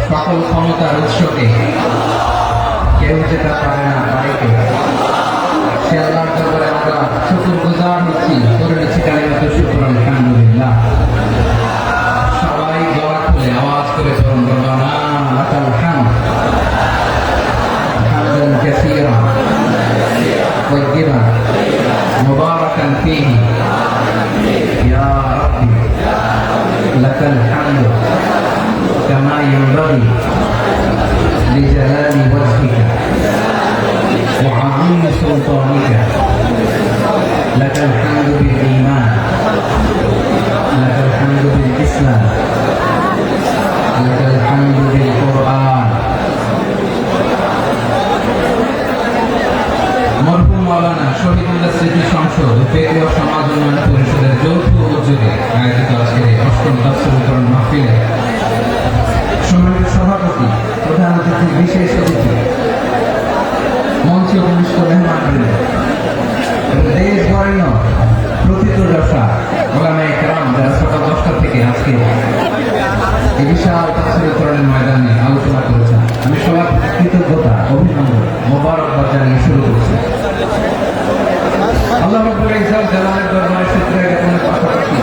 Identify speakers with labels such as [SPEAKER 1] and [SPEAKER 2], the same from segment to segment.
[SPEAKER 1] সকল ক্ষমতার উৎসকে কেউ যেটা পারে না পারে সে আল্লাহর দরবারে আমরা শুকরগুজার হচ্ছি করে নিচ্ছি কালিমাতুল শুকর আলহামদুলিল্লাহ। সবাই গলা খুলে আওয়াজ করে চরণ রব্বানা লাকাল হামদ হামদান কাসীরা তাইয়্যিবান মুবারাকান ফীহি ইয়া রাব্বি লাকাল হামদ كما ينبغي لجلال وجهك وعظيم سلطانك لك الحمد بالإيمان لك الحمد بالإسلام لك الحمد بالقرآن। মরহুম মাওলানা শহীদুল্লাহ স্মৃতি সংসদ ও পেকুয়া সমাজ উন্নয়ন পরিষদের যৌথ উদ্যোগে আয়োজিত আজকের অষ্টম তাফসীর কোরআন মাহফিলে সম্মানিত সভাপতি, প্রধান অতিথি, বিশেষ অতিথি, মঞ্চে উপবিষ্ট মেহমানবৃন্দ এবং দেশ বরেণ্য প্রথিতযশা ওলামায়ে কেরাম যারা সকাল 10টা থেকে আজকে এই বিশাল তাফসীর কোরআনের ময়দানে আলোচনা করেছেন, আমি সবার কৃতজ্ঞতা, অভিনন্দন, মোবারকবাদ জানিয়ে শুরু করছি। আল্লাহ রাব্বুল ইজ্জত জালালের দরবারে শুকরিয়া জ্ঞাপনের পাশাপাশি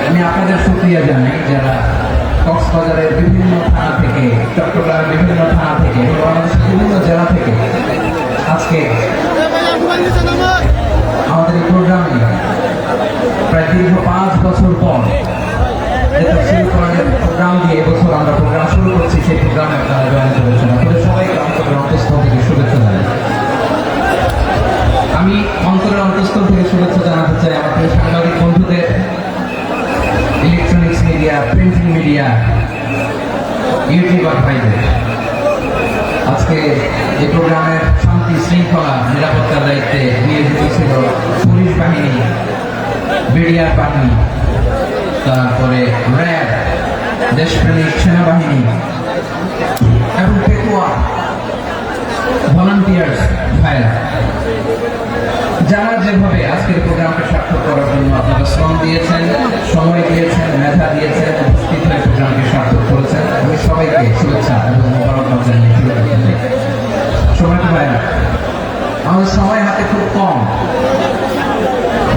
[SPEAKER 1] আমি আপনাদের শুকরিয়া জানাই যারা কক্সবাজারের বিভিন্ন থানা থেকে, চট্টগ্রামের বিভিন্ন থানা থেকে, বাংলাদেশের বিভিন্ন জেলা থেকে আজকে আমাদের এই প্রোগ্রামে প্রায় দীর্ঘ 5 বছর পর প্রোগ্রাম দিয়ে এবছর আমরা প্রোগ্রাম শুরু করছি, সেই প্রোগ্রামে আপনারা জয়েন করেছেন। আপনাদের সবাইকে অন্তরের অন্তঃস্থল থেকে শুভেচ্ছা জানাই। আমি অন্তরের অন্তঃস্থল থেকে শুভেচ্ছা জানাতে চাই আমাদের সাংবাদিক বন্ধুদের, electronics media, printing media, YouTuber ভাইদের। আজকে এই প্রোগ্রামের শান্তি শৃঙ্খলা নিরাপত্তার দায়িত্বে নিয়োজিত ছিল পুলিশ বাহিনী, বিডিআর বাহিনী, তারপরে র্যাব, দেশপ্রেমিক সেনাবাহিনী এবং পেকুয়া ভলান্টিয়ার্স ভাইরা, যারা যেভাবে আজকের প্রোগ্রামকে সার্থক করার জন্য আপনারা শ্রম দিয়েছেন, সময় দিয়েছেন, মেধা দিয়েছেন, উপস্থিত হয়ে প্রোগ্রামকে সার্থক করেছেন, আমি সবাইকে শুভেচ্ছা এবং মোবারকবাদ জানিয়ে শুরু করতে চাই। সময়টা ভাইরা, আমাদের সময় হাতে খুব কম।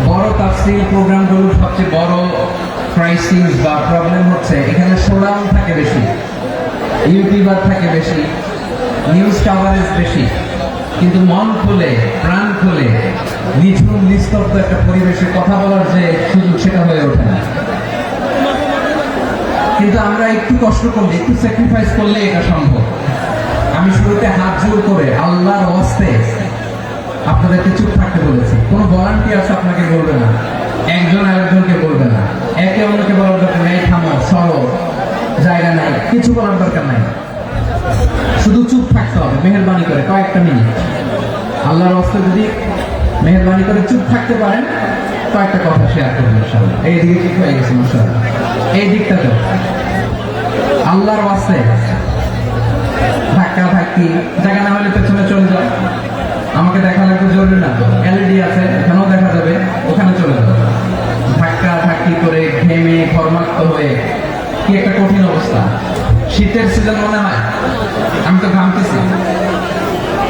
[SPEAKER 1] বড় তাফসীর প্রোগ্রামগুলোর সবচেয়ে বড় ক্রাইসিস বা প্রবলেম হচ্ছে এখানে শোডাউন থাকে বেশি, ইউটিউবার থাকে বেশি, নিউজ কাভারেজ বেশি, কিন্তু মন খুলে, প্রাণ খুলে, নিঝুম নিস্তব্ধ একটা পরিবেশে কথা বলার যে সুযোগ সেটা হয়ে ওঠে না। কিন্তু আমরা একটু কষ্ট করলে, একটু স্যাক্রিফাইস করলে এটা সম্ভব। আমি শুরুতে হাত জোর করে আল্লাহর ওয়াস্তে আপনাদেরকে চুপ থাকতে বলেছি। কোনো ভলান্টিয়ার্স আপনাকে বলবে না, একজন আরেকজনকে বলবে না, একে অন্যকে বলার দরকার নেই, থামো সরো, জায়গা নাই, কিছু বলার দরকার নাই, শুধু চুপ থাকতে হবে মেহেরবানি করে কয়েকটা মিনিট। আল্লাহর ওয়াস্তে যদি মেহেরবানি করে চুপ থাকতে পারেন, কয়েকটা কথা শেয়ার করবেন ইনশাআল্লাহ। এই দিকে ঠিক হয়ে গেছে মাশাআল্লাহ, এই দিকটাতে আল্লাহর ওয়াস্তে ধাক্কা ধাক্কি জায়গা না হলে পেছনে চলে যাও। আমাকে দেখা লাগবে জরুরি না, এলইডি আছে এখানেও দেখা যাবে, ওখানে চলে যাবে। ধাক্কা ধাক্কি করে ঘেমে ঘর্মাক্ত হয়ে কি একটা কঠিন অবস্থা। শীতের সিজন মনে হয়, আমি তো ঘামতেছি,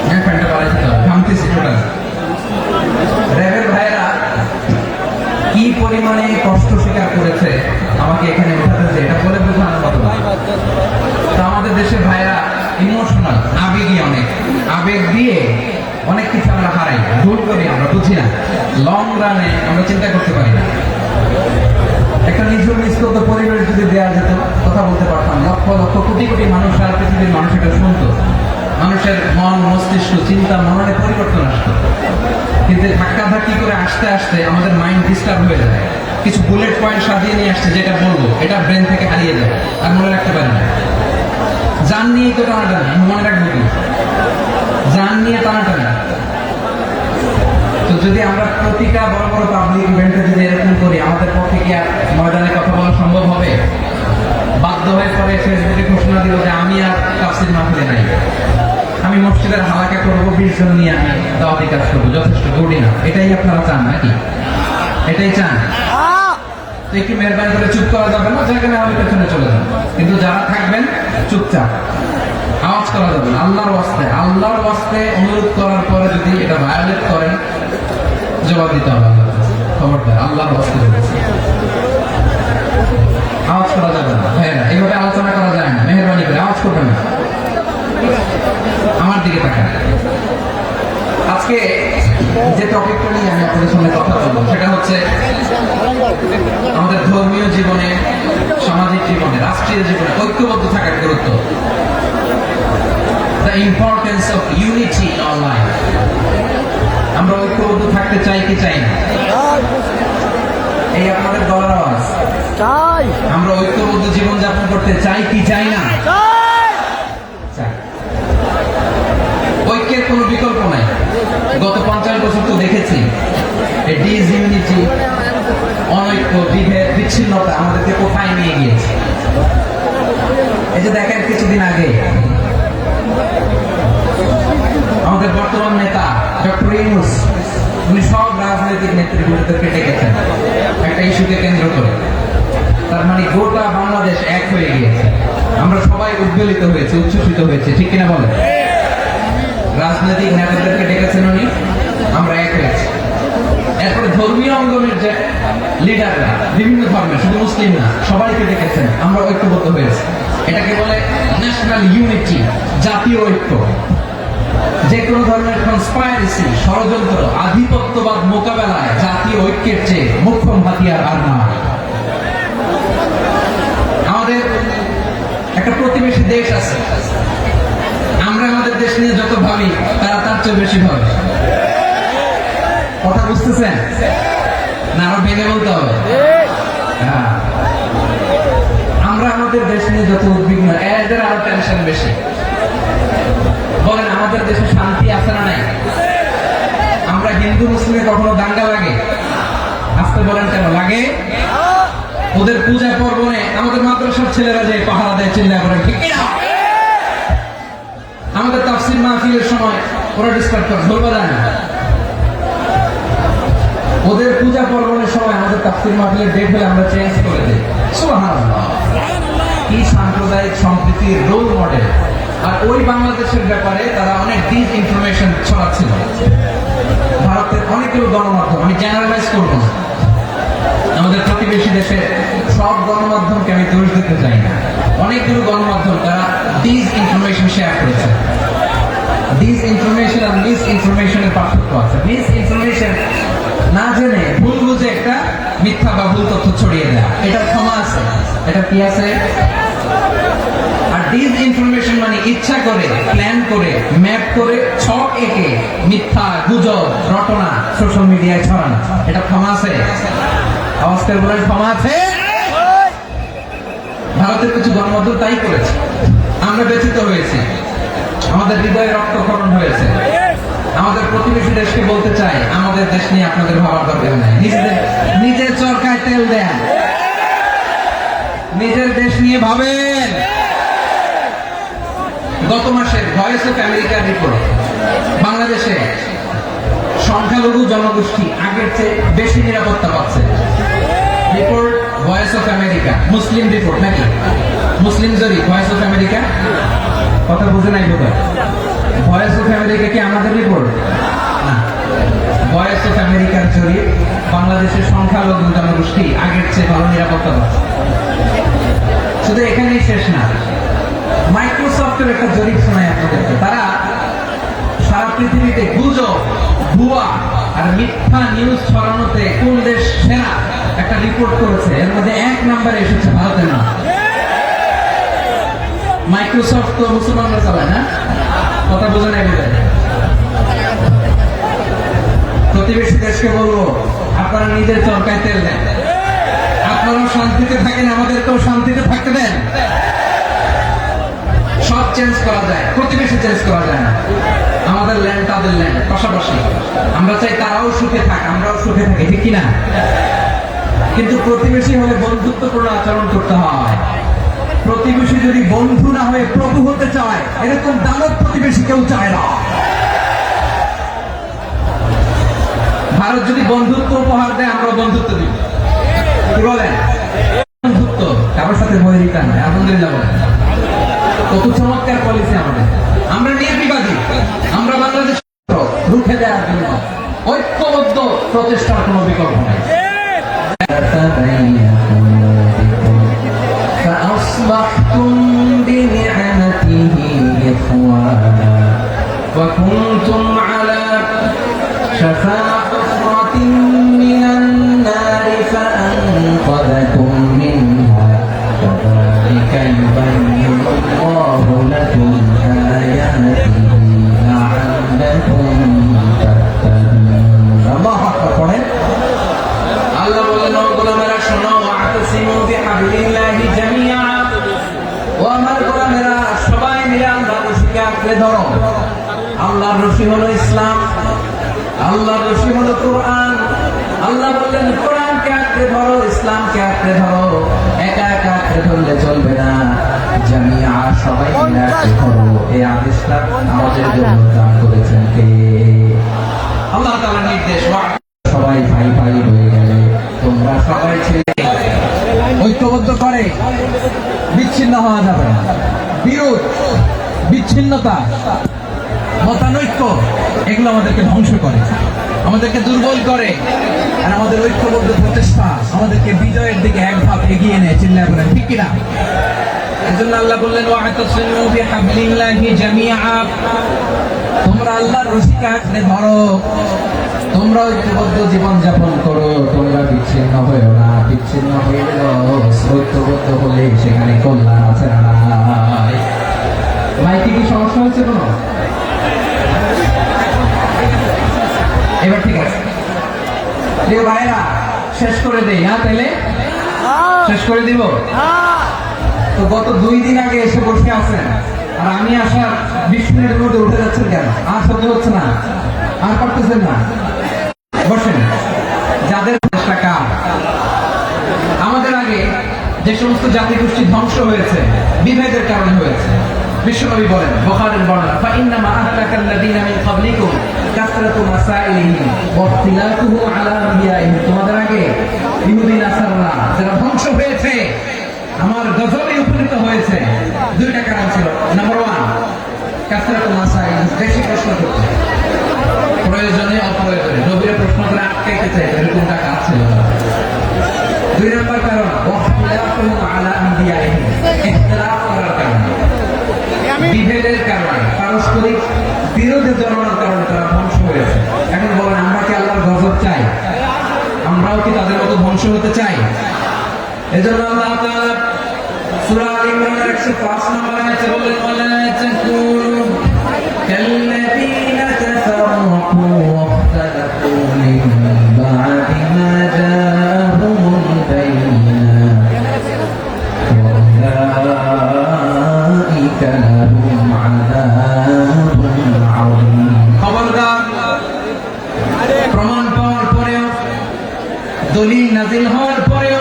[SPEAKER 1] হ্যাঁ প্যান্টটা বাড়াইতে হবে, ঘামতেছি টোটাল। র্যাবের ভাইরা কি পরিমাণে কষ্ট স্বীকার করেছে আমাকে এখানে উঠাতে, এটা বলে বোঝানোর মতো না। তো আমাদের দেশের ভাইরা ইমোশনাল, আবেগী, অনেক আবেগ দিয়ে অনেক কিছু আমরা হারাই, ভুল করি, আমরা বুঝি না, লং রানে আমরা চিন্তা করতে পারি না। একটা নিঝুম নিস্তব্ধ পরিবেশ যদি দেওয়া যেত, কথা বলতে পারতাম, লক্ষ লক্ষ কোটি কোটি মানুষ আর পৃথিবীর মানুষ এটা শুনতো, মানুষের মন মস্তিষ্ক চিন্তা মননে পরিবর্তন আসতো। কিন্তু ধাক্কা ধাক্কি করে আসতে আসতে আমাদের মাইন্ড ডিস্টার্ব হয়ে যায়। কিছু বুলেট পয়েন্ট সাজিয়ে নিয়ে আসছে, যেটা বলবো এটা ব্রেন থেকে হারিয়ে যায়, আর মনে রাখতে পারি না। জান নিয়েই তো টানাটানি, মনে রাখবো কি, জান নিয়ে টানাটানি। তো যদি আমরা প্রতিটা বড় বড় পাবলিক ইভেন্টে যদি এরকম করি, আমাদের পক্ষে কি আর ময়দানে কথা বলা সম্ভব হবে? বাধ্য হয়ে পরে ফেসবুকে ঘোষণা দিল যে আমি আর তাফসীর মাহফিলে নাই, আমি মসজিদের হালাকা করবো, 20 জন নিয়ে আমি দাওয়াতি কাজ করবো, যথেষ্ট করি না। এটাই আপনারা চান নাকি? এটাই চান? তো একটু মেহরবানি করে চুপ করা যাবে না, জায়গা না হলে পেছনে চলে যাবে। কিন্তু যারা থাকবেন চুপচাপ, আওয়াজ করা যাবে না। আল্লাহর ওয়াস্তে, আল্লাহর ওয়াস্তে অনুরোধ করার পরে যদি এটা ভায়োলেট করেন, জবাব দিতে হবে আল্লাহর কাছে। খবরদার, আল্লাহর ওয়াস্তে আওয়াজ করা যাবে না। ভাইয়েরা, এইভাবে আলোচনা করা যায় না, মেহরবানি করে আওয়াজ করবেন না। আমার দিকে তাকান। আজকে যে টপিকটা নিয়ে আমি আপনাদের সঙ্গে কথা বলবো, সেটা হচ্ছে আমাদের ধর্মীয় জীবনে, সামাজিক জীবনে, রাষ্ট্রীয় জীবনে ঐক্যবদ্ধ থাকার গুরুত্ব। The importance of unity in our life. আমরা ঐক্যবদ্ধ থাকতে চাই কি চাই না? এই আপনাদের গলার আওয়াজ। চাই। আমরা ঐক্যবদ্ধ জীবন যাপন করতে চাই কি চাই না? চাই। ঐক্যের কোনো বিকল্প নাই। গত 50 বছর তো দেখেছি এই ডিসইউনিটি, অনৈক্য, বিভেদ, বিচ্ছিন্নতা আমাদেরকে কোথায় নিয়ে গিয়েছে। এই যে দেখেন কিছুদিন আগে আমাদের বর্তমান নেতা ডক্টর ইউনূস, উনি সব রাজনৈতিক নেতৃবৃন্দকে ডেকেছেন একটা ইস্যুকে কেন্দ্র করে। তার মানে গোটা বাংলাদেশ এক হয়ে গিয়েছে। আমরা সবাই উদ্বেলিত হয়েছে, উচ্ছ্বসিত হয়েছে, ঠিক কিনা বলেন? রাজনৈতিক নেতাদেরকে ডেকেছেন উনি, আমরা এক হয়েছি। এরপরে ধর্মীয় অঙ্গনের যে লিডাররা, বিভিন্ন ধর্মের, শুধু মুসলিম না, সবাইকে ডেকেছেন, আমরা ঐক্যবদ্ধ হয়েছি। এটাকে বলে ন্যাশনাল ইউনিটি, জাতীয় ঐক্য। যে কোনো ধরনের কনস্পাইরেসি, ষড়যন্ত্র, আধিপত্যবাদ মোকাবেলায় জাতীয় ঐক্যের চেয়ে মোক্ষম হাতিয়ার আর না। আমাদের একটা প্রতিবেশী দেশ আছে, আমরা আমাদের দেশ নিয়ে যত ভাবি, তারা তার চেয়ে বেশি ভাবে। কথা বুঝতেছেন না? আরো ভেঙে বলতে হবে। হ্যাঁ, আমরা আমাদের দেশ নিয়ে যত উদ্বিগ্ন, এদের আরো টেনশন বেশি। বলেন, আমাদের দেশে শান্তি আছে না নাই? আমরা হিন্দু মুসলিমে কখনো দাঙ্গা লাগে? আসতে বলেন কেন লাগে? ওদের পূজা পর্বণে আমাদের মাদ্রাসার ছেলেরা যে পাহারা দেয়, চিল্লা করে, ঠিক না? আমাদের তাফসীর মাহফিলের সময় ওরা ডিস্টার্ব করে, বলবো যায় না। ওদের পূজা পর্বণের সময় আমাদের তাফসীর মাহফিলের ডেট হলে আমরা চেঞ্জ করে দিই। সুবহানাল্লাহ, কি সাম্প্রদায়িক সম্প্রীতির রোল মডেল। আর ওই বাংলাদেশের ব্যাপারে তারা অনেক ডিস ইনফরমেশন ছড়াচ্ছিল। ভারতের অনেকগুলো গণমাধ্যম, আমি জেনারেলাইজ করব না, আমাদের প্রতিবেশী দেশে সব গণমাধ্যমকে আমি দোষ দিতে চাই না, অনেকগুলো গণমাধ্যম তারা ডিস ইনফরমেশন শেয়ার করেছে। ডিস ইনফরমেশন আর মিস ইনফরমেশনের পার্থক্য আছে। মিস ইনফরমেশন না জেনে ভুল বুঝে একটা মিথ্যা বা ভুল তথ্য ছড়িয়ে দেওয়া, এটা ক্ষমা আছে, এটা কি আছে? আর ডিসইনফরমেশন মানে ইচ্ছা করে, প্ল্যান করে, ম্যাপ করে, ছক এঁকে মিথ্যা, গুজব, রটনা সোশ্যাল মিডিয়ায় ছড়ানো, এটা ক্ষমা আছে? আওয়াজ করে বলেন, ক্ষমা আছে? ভারতের কিছু গণমাধ্যম তাই করেছে। আমরা ব্যথিত হয়েছি, আমাদের হৃদয়ে রক্তক্ষরণ হয়েছে। আমাদের প্রতিবেশী দেশকে বলতে চাই, আমাদের দেশ নিয়ে আপনাদের ভাবার দরকার নাই, নিজের চরকায় তেল দেন, নিজের দেশ নিয়ে ভাবেন। গত মাসে ভয়েস অফ আমেরিকার রিপোর্ট, বাংলাদেশে সংখ্যালঘু জনগোষ্ঠী আগের চেয়ে বেশি নিরাপত্তা পাচ্ছে। Report voice of America, Muslim report নাকি? মুসলিম জরিপ, ভয়েস অফ আমেরিকা। কথা বুঝে নাই বোধ হয়। ভয়েস অফ আমেরিকা কি আমাদের রিপোর্ট না? ভয়েস অফ আমেরিকার জরিপ, বাংলাদেশের সংখ্যালঘু জনগোষ্ঠী আগের চেয়ে ভালো নিরাপত্তা পাচ্ছে। শুধু এখানেই শেষ না, মাইক্রোসফটের একটা জরিপ শোনায় আপনাদেরকে। তারা সারা পৃথিবীতে গুজব, ভুয়া আর মিথ্যা নিউজ ছড়ানোতে কোন দেশ সেরা একটা রিপোর্ট করেছে। এর মধ্যে 1 নম্বরে এসেছে ভারতের নাম। মাইক্রোসফট তো মুসলমানরা চালায় না? কথা বোঝা নাই বোধ হয়। প্রতিবেশী দেশকে বলবো, আপনারা নিজের চরকায় তেল দেন, আপনারাও শান্তিতে থাকেন, আমাদেরকেও শান্তিতে থাকতে দেন। সব চেঞ্জ করা যায়, প্রতিবেশী চেঞ্জ করা যায় না। আমাদের ল্যান্ড তাদের ল্যান্ড, পাশাপাশি। আমরা চাই তারাও সুখে থাক, আমরাও সুখে থাকি, ঠিক কিনা? কিন্তু প্রতিবেশী হলে বন্ধুত্বপূর্ণ আচরণ করতে হয়। প্রতিবেশী যদি বন্ধু না হয়ে প্রভু হতে চায়, এরকম দানব প্রতিবেশী কেউ চায় না। ভারত যদি বন্ধুত্ব উপহার দেয়, আমরা বন্ধুত্ব দিব। কি বলেন? বন্ধুত্ব, কারোর সাথে বৈরিতা নেই। আলহামদুলিল্লাহ বলেন। কত চমৎকার পলিসি আমাদের। আমরা নির্বিবাদী, আমরা বাংলাদেশ রুখে দেওয়ার জন্য ঐক্যবদ্ধ প্রচেষ্টার কোনো বিকল্প নেই। فأصبحتم بنعمته إخوانا وكنتم على شفا حفرة من النار فأنقذكم منها كذلك يبين الله لكم آياته لعلكم تهتدون الله أكبر আল্লাহ বলেন, ও গোলামেরা শোনো, ওয়াতাসিমু বিহাবলিল্লাহি জামিআ, ও আমার গোলামেরা সবাই মিলে আল্লাহর রশিকে আঁকড়ে ধরো। আল্লাহর রশি হলো ইসলাম, আল্লাহর রশি হলো কোরআন। আল্লাহ বললেন, কোরআনকে আঁকড়ে ধরো, ইসলামকে আঁকড়ে ধরো। একা একা আঁকড়ে ধরলে চলবে না, জামিআ সবাই মিলে আঁকড়ে ধরো। এই আদেশটা আমাদের জন্য দান করেছেন কে? আল্লাহ তাআলার নির্দেশ। সবাই ভাই ভাই হয়ে গেলে তোমরা সবাই ছেলে ঐক্যবদ্ধ করে বিচ্ছিন্ন হওয়া যাবে না। বিরোধ, বিচ্ছিন্নতা, মতানৈক্য, এগুলো আমাদেরকে ধ্বংস করে, আমাদেরকে দুর্বল করে। আর আমাদের ঐক্যবদ্ধ প্রচেষ্টা আমাদেরকে বিজয়ের দিকে এক ধাপ এগিয়ে নেয়। চিল্লায় বলেন ঠিক কিনা? এজন্য আল্লাহ বললেন, ওয়াতাসিমু বিহাবলিল্লাহি জামিআ, তোমরা আল্লাহর রশিকে আঁকড়ে ধরো, তোমরা ঐক্যবদ্ধ জীবন যাপন করো, তোমরা বিচ্ছিন্ন হয়েও না। বিচ্ছিন্ন হয়ে ঐক্যবদ্ধ হলে সেখানে কল্যাণ আছে না? মাইকে কি সমস্যা হয়েছে কোনো? এবার ঠিক আছে প্রিয় ভাইরা, শেষ করে দেই। হ্যাঁ, তাইলে শেষ করে দিব। তো গত 2 দিন আগে এসে বসে আছেন, আর আমি আসার 20 মিনিটের মধ্যে উঠে যাচ্ছেন কেন? আর সহ্য হচ্ছে না, আর পারতেছেন না? বসেন। যাদের কার আমাদের আগে যে সমস্ত জাতিগোষ্ঠী ধ্বংস হয়েছে, বিভেদের কারণে হয়েছে। বিশ্বনবী বলেন, বুখারীর বর্ণনা, ফাইন্নামা আহলাকাল্লাযীনা মিন ক্বাবলিকুম কাসরাতু মাসাইলিহিম ওয়া ইখতিলাফুহু আলা আনবিয়াইহিম। তোমাদের আগে ইহুদি নাসাররা যারা ধ্বংস হয়েছে, আমার গজবে উপনীত হয়েছে, 2টা কারণ ছিল। নাম্বার 1, কাসরাতু মাসাইল, বেশি প্রশ্ন করতে, প্রয়োজনে অপ্রয়োজনে নবীরা প্রশ্ন করে আটকাইতে চাইতো, এরকম টাকা আছে। 2 নম্বর কারণ, ওয়াখতিলাফুহু আলা আনবিয়াইহিম, ইখতিলাফ করার কারণে, বিভেদের কারণে, পারস্পরিক বিরোধে জন্মানোর কারণে তারা ধ্বংস হয়েছে। এখন বলেন, আমরা কি আল্লাহর গজব চাই? আমরাও কি তাদের মতো ধ্বংস হতে চাই। এজন্য আল্লাহ তাআলা সূরা আল ইমরানের 105 নম্বর আয়াতে বলেন ওয়ালা তাকুনু কাল্লাযীনা তাফাররাকু ওয়াখতালাফু মিন বা'দি মা জাআহুমুল বায়িনাত ওয়া উলাইকা লাহুম আযাবুন আযীম। খবরদার, প্রমাণ পাওয়ার পরেও, দলিল নাযিল হওয়ার পরেও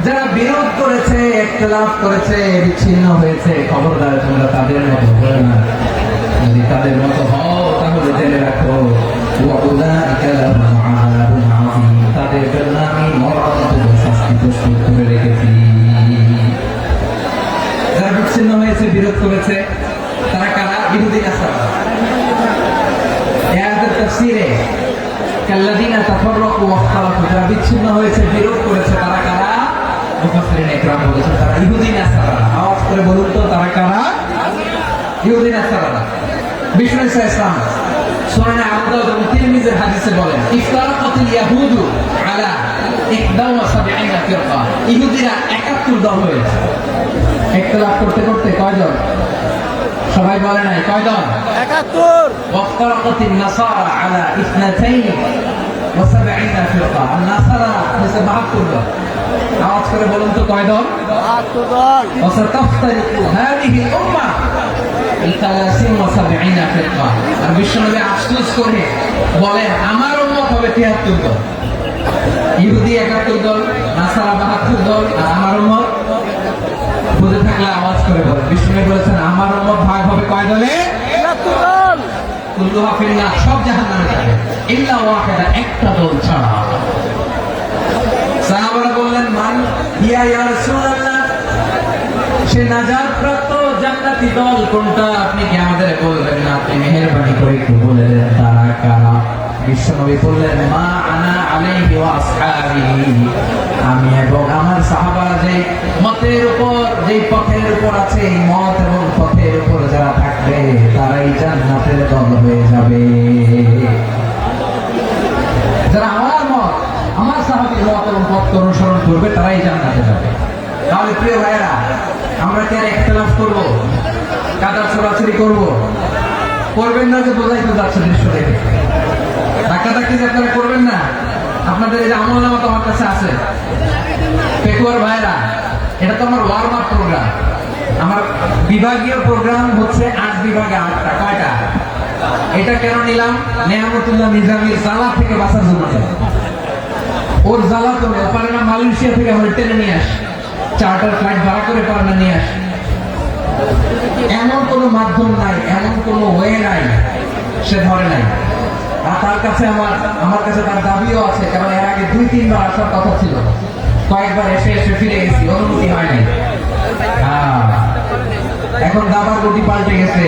[SPEAKER 1] যারা বিরোধ করেছে, ইখতিলাফ করেছে, বিচ্ছিন্ন হয়েছে, খবরদার তোমরা তাদের মতো হও না। যদি তাদের মতো হও তাহলে জেনে রাখো ওয়া উলাইকা লাহুম আযাবুন আযীম, তাদের জন্য আমি মরণান্তর শাস্তি প্রস্তুত করে রেখেছি। যারা বিচ্ছিন্ন হয়েছে, বিরোধ করেছে, তারা কারা? ইহুদি নাসারা। আয়াতের তাফসীরে কাল্লাযীনা তাফাররাকু ওয়াখতালাফু, যারা বিচ্ছিন্ন হয়েছে, বিরোধ করেছে, তারা কারা? মুফাসসিরিন ইকরাম বলেছেন তারা ইহুদি নাসারা। আওয়াজ করে বলুন তো, তারা কারা? ইহুদি নাসারা। বিষ্ণু ইসলাম সুনান আবু দাউদ এবং তিরমিজির হাদিসে বলেন ইফতারাকাতিল ইয়াহুদু আলা 71 ফিরকা, ইহুদিরা 71 দল হয়েছে। ইখতিলাফ করতে করতে কয়জন? সবাই বলে নাই কয়জন?
[SPEAKER 2] 71।
[SPEAKER 1] ওয়াফতারাকাতিন নাসারা আলা 72 ফিরকা, আর নাসারা হচ্ছে 72 দল। আওয়াজ করে বলুন তো কয় দল?
[SPEAKER 2] 72 দল।
[SPEAKER 1] ওয়াসাতাফতারিকু হাদিহি উম্মাহ ইলা 73 ফিরকা, আর বিশ্বনবী আফসোস করে বলেন আমার উম্মত হবে 73 দল। ইহুদি 71 দল, নাসারা 72 দল, আর আমার উম্মত বুঝে থাকলে আওয়াজ করে বলেন। বিশ্বনবী বলেছেন আমার উম্মত ভাগ হবে কয় দলে?
[SPEAKER 2] 73 দল।
[SPEAKER 1] কুল্লুহা ফিন্নার, সব জাহান্নামে যাবে ইল্লা ওয়াহিদা, একটা দল ছাড়া। সাহাবারা বললেন মান হিয়া ইয়া রাসূলুল্লাহ, সে নাজাত প্রাপ্ত জান্নাতি দল কোনটা? আপনি কি আমাদের বলবেন না? আপনি মেহেরবানি করে একটু বলে দেন তারা কারা? বিশ্বনবী বললেন মা আনা আলাইহি ওয়া আসহাবি, আমি এবং আমার সাহাবারা যে মতের উপর, যে পথের উপর আছে, এই মত এবং পথের উপর যারা থাকবে তারাই জান্নাতের দল হয়ে যাবে। যারা আমার মত, আমার সাহাবীর মত এবং পথ অনুসরণ করবে তারাই জান্নাতে যাবে। তাহলে প্রিয় ভাইয়েরা, আমরা কি আর ইখতিলাফ করব, কাদা ছোড়াছুড়ি করব? করবেন না যে বোঝাই তো যাচ্ছে দৃশ্য দেখে। ধাক্কাধাক্কি যে আপনারা করবেন না। আপনাদের এই যে আমলনামা তো আমার কাছে আছে। পেকুয়ার ভাইয়েরা, এটা তো আমার ওয়ার্ম আপ প্রোগ্রাম। আমার বিভাগীয় প্রোগ্রাম হচ্ছে 8 বিভাগে 8টা। কয়টা? এটা কেন নিলাম? নেয়ামতুল্লাহ নিজামীর জ্বালা থেকে বাঁচার জন্য। ওর জ্বালা তো পারে না, মালয়েশিয়া থেকে আমরা টেনে নিয়ে আসি, চার্টার ফ্লাইট ভাড়া করে পারে না নিয়ে আসি। এমন কোনো মাধ্যম নাই, এমন কোনো ওয়ে নাই, সে ধরে নাই। আর তার কাছে আমার কাছে তার দাবিও আছে, কারণ এর আগে 2-3 বার আসার কথা ছিল, কয়েকবার এসে ফিরে গেছি, অনুমতি হয় নাই। এখন দাবার গতি পাল্টে গেছে,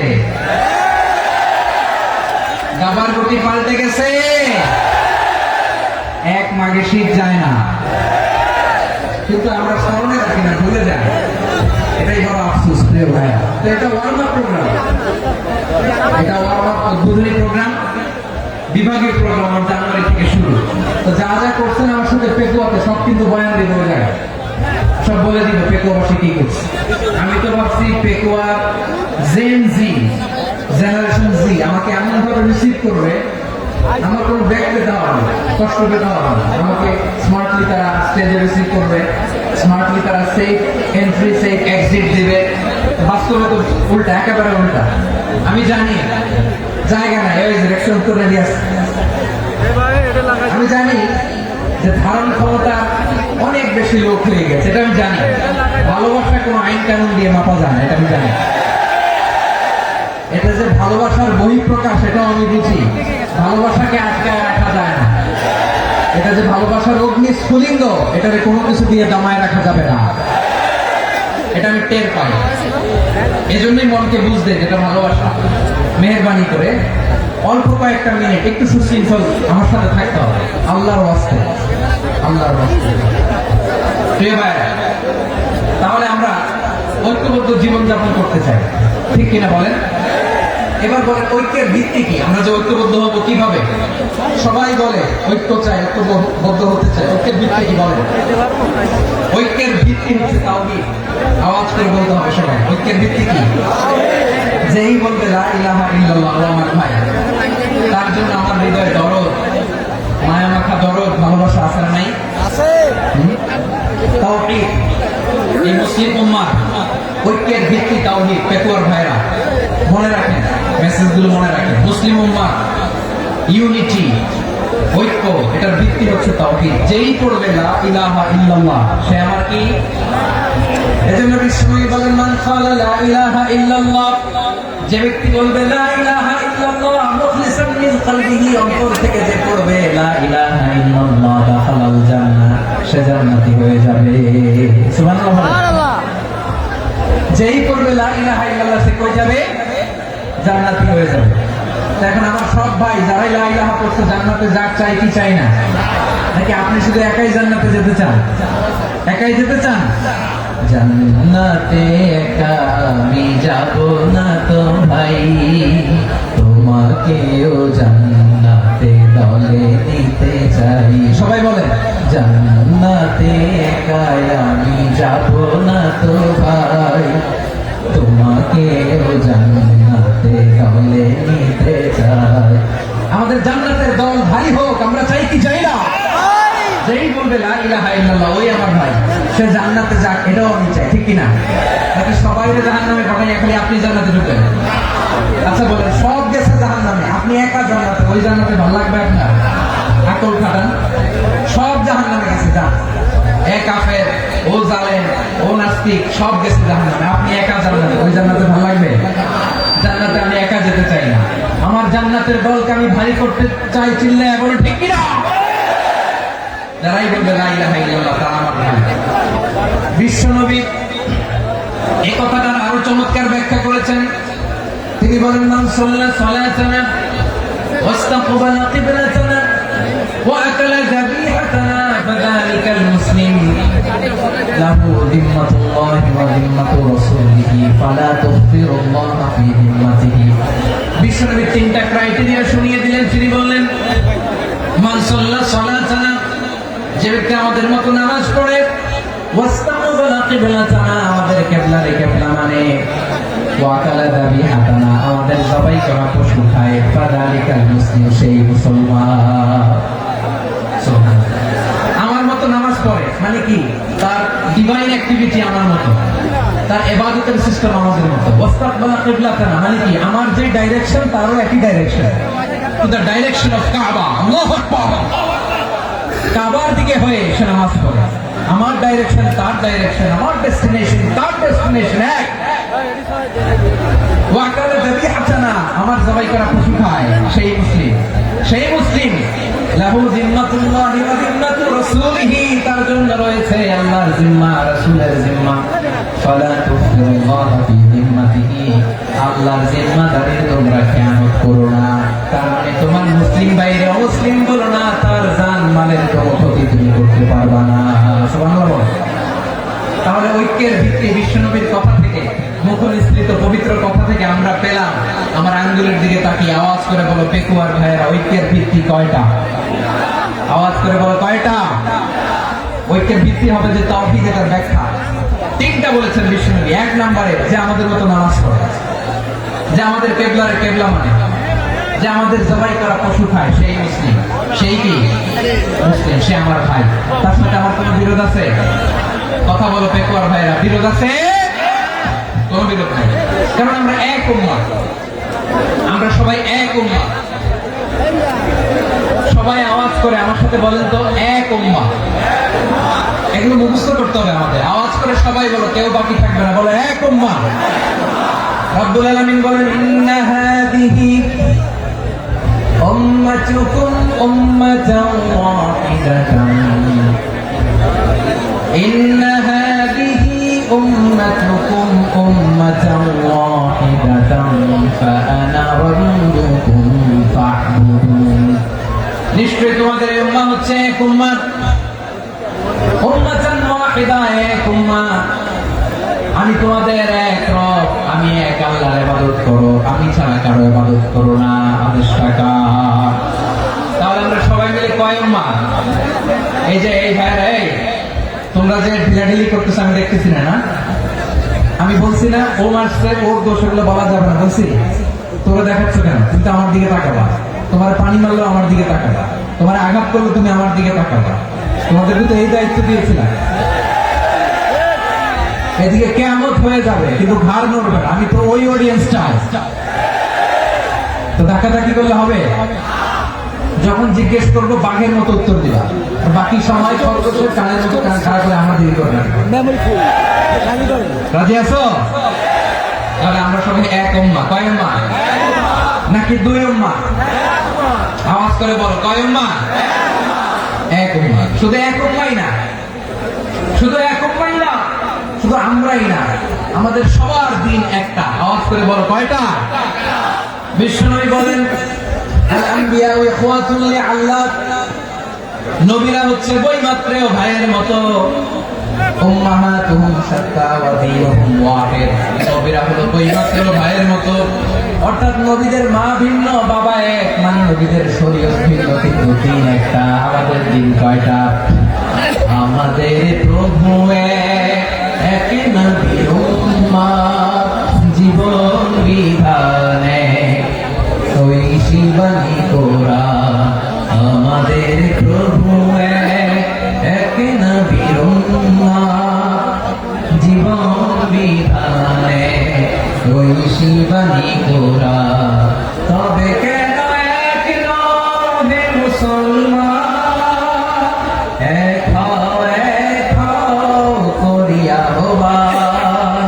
[SPEAKER 1] দাবার গতি পাল্টে গেছে। এক মাঘে শীত যায় না, কিন্তু আমরা স্মরণে রাখি না, ভুলে যাই। এটাই বড় আফসোস প্রিয় ভাইয়া। তো এটা ওয়ার্ম আপ প্রোগ্রাম, এটা ওয়ার্ম আপ উদ্বোধনী প্রোগ্রাম, বিভাগীয় প্রোগ্রাম আমার জানুয়ারি থেকে শুরু। তো যা যা করছেন আমার সাথে পেকুয়াতে সব কিন্তু বয়ান দিয়ে দেওয়া যায়, সব বলে দিবে পেকুয়াবাসী কি করছে। আমি তো ভাবছি পেকুয়া জেন জি, জেনারেশন জি আমাকে এমন ভাবে রিসিভ করবে, আমার কোনো ব্যাগ পেতে হবে না, কষ্ট পেতে হবে না। আমাকে স্মার্টলি তারা স্টেজে রিসিভ করবে, স্মার্টলি তারা সেফ এন্ট্রি, সেফ এক্সিট দিবে। বাস্তবে তো উল্টা, একেবারে উল্টা। আমি জানি জায়গা নাই, ওই ডিরেকশন করে দিয়ে আসছে। আমি জানি যে ধারণ ক্ষমতা অনেক বেশি লোক হয়ে গেছে, এটা আমি জানি। ভালোবাসা কোনো আইন কানুন দিয়ে মাপা যায় না, এটা আমি জানি। এটা যে ভালোবাসার বহিঃপ্রকাশ, এটাও আমি বুঝি। ভালোবাসাকে আটকায় রাখা যায় না। এটা যে ভালোবাসার অগ্নি স্ফুলিঙ্গ, এটাকে কোনো কিছু দিয়ে দমায় রাখা যাবে না, এটা আমি টের পাই। এজন্যই মনকে বুঝতে যেটা ভালোবাসা। মেহেরবানি করে অল্প কয়েকটা মিনিট একটু সুশৃঙ্খল আমার সাথে থাকতে হবে, আল্লাহর ওয়াস্তে, আল্লাহর ওয়াস্তে। প্রিয় ভাইরা, তাহলে আমরা ঐক্যবদ্ধ জীবনযাপন করতে চাই, ঠিক কিনা বলেন? এবার বলেন ঐক্যের ভিত্তি কি? আমরা যে ঐক্যবদ্ধ হবো কিভাবে? সবাই বলে ঐক্য চাই, ঐক্যবদ্ধ হতে চাই। ঐক্যের ভিত্তি কি বলেন? ঐক্যের ভিত্তি হচ্ছে তাওহীদ। আওয়াজ করে বলতে হবে সবাই, ঐক্যের ভিত্তি কি? যেই বলবে লা ইলাহা ইল্লাল্লাহ, ও আমার ভাই, তার জন্য আমার হৃদয়ে দরদ, মায়া মাখা দরদ, ভালোবাসা আছে না নাই?
[SPEAKER 2] আছে।
[SPEAKER 1] তাওহীদ। এই মুসলিম উম্মাহ ঐক্যের ভিত্তি তাওহীদ। পেকুয়ার ভাইরা মনে রাখেন, মেসেজগুলো মনে রাখেন। মুসলিম উম্মাহ ইউনিটি, ঐক্য, এটার ভিত্তি হচ্ছে তাওহীদ। যেই পড়বে লা ইলাহা ইল্লাল্লাহ, সে আমার কি? এজন্য বিশ্বনবী বলেন, মান ক্বালা লা ইলাহা ইল্লাল্লাহ, যে ব্যক্তি বলবে লা ইলাহা ইল্লাল্লাহ মুখলিসান মিন কলবিহি, অন্তর থেকে যে পড়বে লা ইলাহা ইল্লাল্লাহ, দাখালাল জান্নাহ, সে জান্নাতি হয়ে যাবে। সুবহানাল্লাহ।
[SPEAKER 2] সুবহানাল্লাহ।
[SPEAKER 1] যেই পড়বে লা ইলাহা ইল্লাল্লাহ, সে কই যাবে? জান্নাতি হয়ে যাবে। তো এখন আমার সব ভাই যারাই লা ইলাহা পড়ছে জান্নাতে যাক, চাই কি চাই না? নাকি আপনি শুধু একাই জান্নাতে যেতে চান? একাই যেতে চান? জান্নাতে একা আমি যাব না তো ভাই, তোমাকেও জান্নাতে দলে নিতে চাই। সবাই বলেন, জান্নাতে একা আমি যাব না তো ভাই, তোমাকেও জান্নাতে দলে নিতে চাই। আমাদের জান্নাতের দল ভারী হোক, আমরা চাই কি চাই না? যেই বলবে লা ইলাহা ইল্লাল্লাহ, ওই আমার ভাই, সে জান্নাতে যাক, এটাও আমি চাই, ঠিক কি না? নাকি সবাই জাহান্নামে পাঠাই, খালি আপনি জান্নাতে ঢুকেন? আচ্ছা বলেন, সব গেছে জাহান্নামে, আপনি একা জান্নাতে, ওই জান্নাতে ভালো লাগবে আপনার? আকল খাটান। সব জাহান্নামে গেছে, যান। এ কাফের, ও জালেম, ও নাস্তিক, সব গেছে জাহান্নামে, আপনি একা জান্নাতে, ওই জান্নাতে ভালো লাগবে? জান্নাতে আমি একা যেতে চাই না, আমার জান্নাতের দলকে আমি ভারী করতে চাই। চিল্লায় বলো ঠিক কি না? যারাই বলবে লা ইলাহা ইল্লাল্লাহ, তারা আমার ভাই। বিশ্বনবী এই কথাটার আরো চমৎকার ব্যাখ্যা করেছেন। তিনি বলেন, মান সাল্লা সালাতানা ওয়াস্তাকবালা কিবলাতানা ওয়া আকালা যাবিহাতানা ফাযালিকাল মুসলিম লাহু যিম্মাতুল্লাহি ওয়া যিম্মাতু রাসূলিহি ফালা তুগফিরুল্লাহা ফি যিম্মাতিহি। বিশ্বনবী তিনটা ক্রাইটেরিয়া শুনিয়ে দিলেন। তিনি বললেন, মান সাল্লা সালাতানা, যে ব্যক্তি আমাদের মতো নামাজ পড়ে, ওয়াস্তাকবালা কিবলাতানা, আমাদের কিবলারে কিবলা মানে, ওয়া আকালা যাবিহাতানা, আমাদের জবাই করা পশু খায়, ফাযালিকাল মুসলিম, সেই মুসলমান। সুবহানাল্লাহ। আমার মতো নামাজ পড়ে মানে কি? তার ডিভাইন অ্যাক্টিভিটি আমার মতো, তার ইবাদতের সিস্টেম আমাদের মতো। ওয়াস্তাকবালা কিবলাতানা মানে কি? আমার যে ডাইরেকশন, তারও একই direction, to the direction of কাবা। আল্লাহু আকবার। কাবার দিকে হয়ে সে নামাজ পড়ে। আমার ডাইরেকশন, তার ডাইরেকশন, আমার ডেস্টিনেশন, তার ডেস্টিনেশন এক। ওয়াকালা যাবিহাতানা, আমার জবাই করা পশু খায়, সেই মুসলিম। সেই মুসলিম লাহু যিম্মাতুল্লাহি ওয়া যিম্মাতু রাসূলিহি, তার জন্য রয়েছে আল্লাহর জিম্মা, রাসূলের জিম্মা। ফালা তুগফিরুল্লাহা ফি যিম্মাতিহি, আল্লাহর জিম্মাদারির তোমরা খেয়ানত করো না। তার মানে তোমার মুসলিম বাইরে অমুসলিম বলো না, তার জান মালের কোনো ক্ষতি তুমি করতে পারবা না। সুবহানাল্লাহ। তাহলে ঐক্যের ভিত্তি বিশ্বনবীর কথা থেকে, মুখনিসৃত পবিত্র কথা থেকে আমরা পেলাম। আমার আঙ্গুলের দিকে তাকিয়ে আওয়াজ করে বলো পেকুয়ার ভাইয়েরা, ঐক্যের ভিত্তি কয়টা? আওয়াজ করে বলো কয়টা? ঐক্যের ভিত্তি হবে যে তাওহীদ, এটার ব্যাখ্যা তিনটা বলেছেন বিশ্বনবী। এক নম্বরে, যে আমাদের মতো নামাজ পড়ে, যে আমাদের কেবলারে কেবলা মানে, যে আমাদের জবাই করা পশু খায়, সেই মুসলিম। সেই কি? মুসলিম, সে আমার ভাই। তার সাথে আমার কোনো বিরোধ আছে? কথা বলো পেকুয়ার ভাইরা, বিরোধ আছে? কোনো বিরোধ নাই, কারণ আমরা এক উম্মাহ, আমরা সবাই এক উম্মাহ। সবাই আওয়াজ করে আমার সাথে বলেন তো, এক উম্মাহ। এগুলো মুখস্থ করতে হবে আমাদের। আওয়াজ করে সবাই বলো, কেউ বাকি থাকবে না, বলো এক উম্মাহ। রব্বুল আলামিন বলেন, ইন্না হাদিহি উম্মাতুকুম উম্মাতান ওয়াহিদাতান, ইন্না হাদিহি উম্মাতুকুম উম্মাতান ওয়াহিদাতান ফাআনা রাব্বুকুম ফা'বুদুন। নিশ্চয়ই তোমাদের এই উম্মাহ হচ্ছে এক উম্মাহ, উম্মাতান ওয়াহিদা, এক উম্মাহ। আমি তোমাদের এক রব, আমি এক আল্লাহর ইবাদত ইবাদত করো, আমি ছাড়া কারো ইবাদত করো না। আদেশটা কার? তাহলে আমরা সবাই মিলে কয় উম্মাহ? এই যে এই ভাইরা, এই তোমরা যে ঢিলাঢিলি করতেছ আমি দেখতেছি না, না আমি বলছি না ও মারছে ওর দোষ, এগুলো বলা যাবে না বলছি? তোরা দেখাচ্ছ কেন? তুমি তো আমার দিকে তাকাবা। তোমার পানি মারলো আমার দিকে তাকাবা, তোমার আঘাত করলো তুমি আমার দিকে তাকাবা। তোমাদেরকে তো এই দায়িত্ব দিয়েছিলাম। এদিকে কিয়ামত হয়ে যাবে কিন্তু ঘাড় নড়বে না, আমি তো ওই অডিয়েন্স চাই। তো ধাক্কাধাক্কি করলে হবে? যখন জিজ্ঞেস করবো বাঘের মতো উত্তর দিবা, আর বাকি সময় খরগোশের কানের মতো কান খাড়া করে আমার দিকে করবে।
[SPEAKER 2] মেমোরি ফুল
[SPEAKER 1] রাজি আছো? তাহলে আমরা সবাই এক উম্মাহ। কয় উম্মাহ? নাকি দুই উম্মাহ? আওয়াজ করে বলো, কয় উম্মাহ? এক উম্মাহ। শুধু এক উম্মাহই না, শুধু এক উম্মাহই না, শুধু আমরাই না, আমাদের সবার দিন একটা। আওয়াজ করে বলো, কয়টা? বিশ্বনবী বলেন, আল আম্বিয়া ওয়া ইখওয়াতুল লিআল্লাহ, নবীরা হচ্ছে বৈমাত্রেয় ভাইয়ের মতো। উম্মাহাতুহুম শাত্তা ওয়া দীনুহুম ওয়াহিদ, নবীরা হলো বৈমাত্রেয় ভাইয়ের মতো। অর্থাৎ নবীদের মা ভিন্ন, বাবা এক, মানে নবীদের শরীয়ত ভিন্ন কিন্তু দিন একটা। আমাদের দিন কয়টা? আমাদের প্রভু এক, নবীর উম্মাহ, জীবন বিধানে ওই শিবানী কোরআন। আমাদের প্রভু এক, নবীর উম্মাহ, জীবন বিধানে ওই শিবানী কোরআন। তবে কেন এক নবে মুসলমান, এক হও করিয়া হবান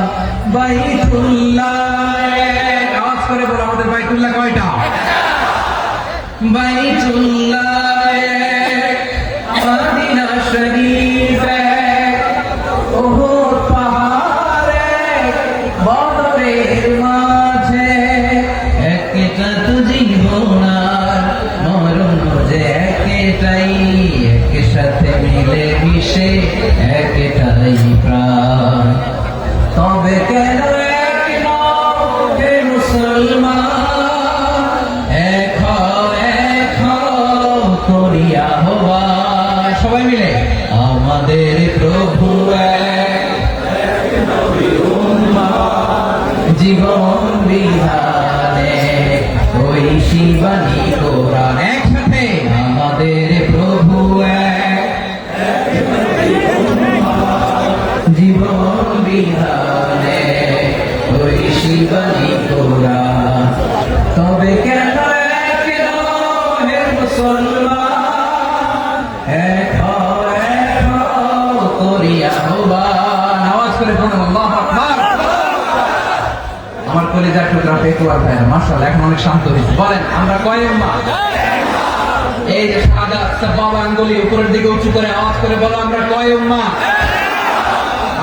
[SPEAKER 1] বাইতুল্লাহ। আওয়াজ করে বলো, আমাদের বাইতুল্লাহ কয়টা? বাইতুল্লাহ এক, মদিনা শরীফ এক, ওহুদ পাহাড় এক, বদরের মাঝে একটা তো জীবন আর মরণ যে একটাই, একসাথে মিলে মিশে একটাই প্রাণ। তবে কেন এক নবে মুসলমান, এক হও করিয়া হবা। সবাই মিলে আমাদের প্রভু এক, জীবন বিধানে ওই শিবানী কোরআন। একসাথে আমাদের প্রভু এক, জীবন বিধানে ওই শিবানী কোরআন। তবে কেন এক নহে মুসলমান, এক হও করিয়া হবান। আওয়াজ করে বলুন আল্লাহু আকবার। আমার কলিজার টুকরা পেকুয়ার ভাইরা মাশাআল্লাহ এখন অনেক শান্ত হয়েছে। বলেন আমরা কয় উম্মাহ? এই যে সাদা বাবা আঙ্গুলি উপরের দিকে উঁচু করে আওয়াজ করে বলো, আমরা কয় উম্মাহ?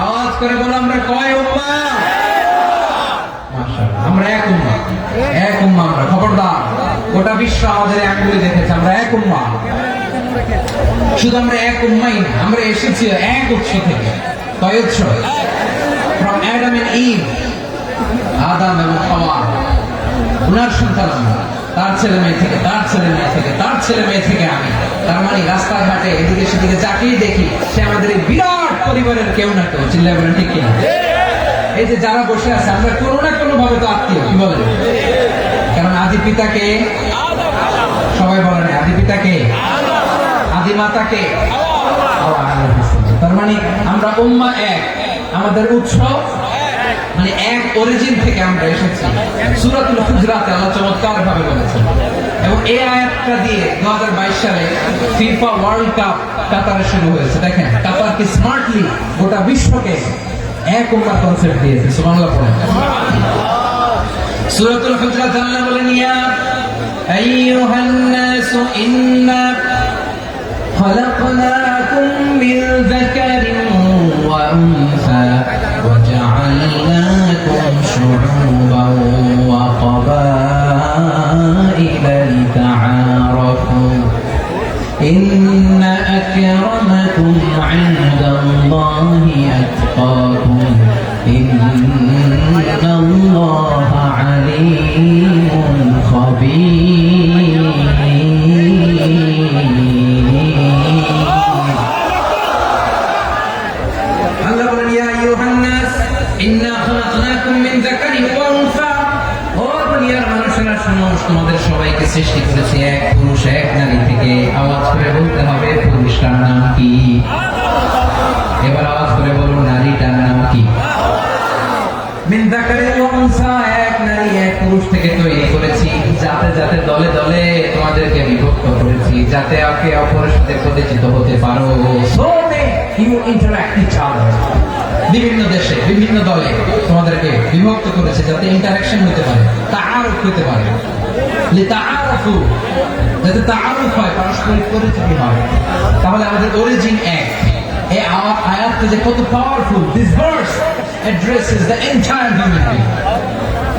[SPEAKER 1] আওয়াজ করে বলো, আমরা কয় উম্মাহ? মাশাআল্লাহ, আমরা এক উম্মাহ। এক উম্মাহ আমরা। খবরদার, গোটা বিশ্ব আমাদের আঙ্গুলি দেখেছে, আমরা এক উম্মাহ। শুধু আমরা এক উম্মাহই না, আমরা এসেছি এক উৎস থেকে। কয় উৎস? ফ্রম অ্যাডাম এন্ড ইভ, আদম এবং হাওয়া, উনার সন্তান আমরা। তার ছেলে মেয়ে থেকে, তার ছেলে মেয়ে থেকে, তার ছেলে মেয়ে থেকে আমি। তার মানে রাস্তাঘাটে এদিকে সেদিকে যাকেই দেখি সে আমাদের এই বিরাট পরিবারের কেউ না কেউ। চিল্লায় বলেন ঠিক কিনা? এই যে যারা বসে আছে আমরা কোনো না কোনো ভাবে তো আত্মীয়, কি বলেন? কারণ আদি পিতাকে সবাই বলেন, আদি পিতাকে, আদি মাতাকে। তার মানে আমরা উম্মাহ এক, আমাদের উৎস মানে এক, অরিজিন থেকে আমরা এসেছি। সূরাতুল হুজরাতে আল্লাহ চমৎকার ভাবে বলেছেন। এবং এই আয়াতটা দিয়ে 2022 সালে ফিফা ওয়ার্ল্ড কাপ কাতারে শুরু হয়েছে। দেখেন কাতার কি স্মার্টলি গোটা বিশ্বকে এক উম্মাহ কনসেপ্ট দিয়েছে। সুবহানাল্লাহ পড়েন। সূরাতুল হুজরাত আল্লাহ বলেন, ইয়া আইয়ুহান নাসু ইন্না খলাকনাকুম মিন যাকারিন ওয়া উনসা وجعلناكم شعوبا وقبائل لتعارفوا إن أكرمكم عند الله أتقاكم إن الله عليم মানুষ তোমাদের সবাইকে সৃষ্টি করেছে এক পুরুষ এক নারী থেকে। আওয়াজ করে বলতে হবে পুরুষটার নাম কি? এবার আওয়াজ করে বলুন নারীটার নাম কি? মিন যাকারিন ওয়া উনসা, এক নারী এক পুরুষ থেকে তৈরি করেছি। যাতে যাতে দলে দলে তোমাদেরকে বিভক্ত করেছি, যাতে একে অপরের সাথে পরিচিত হতে পারো। So you interact each other. বিভিন্ন দেশে বিভিন্ন দলে তোমাদেরকে বিভক্ত করেছে যাতে ইন্টারঅ্যাকশন হতে পারে, তাআরুফ হতে পারে। লিতাআরুফু, যাতে তাআরুফ হয়, পারস্পরিক পরিচিতি হয়। তাহলে আমাদের অরিজিন এক। এই আয়াতটা যে কত powerful! This verse addresses the entire human being.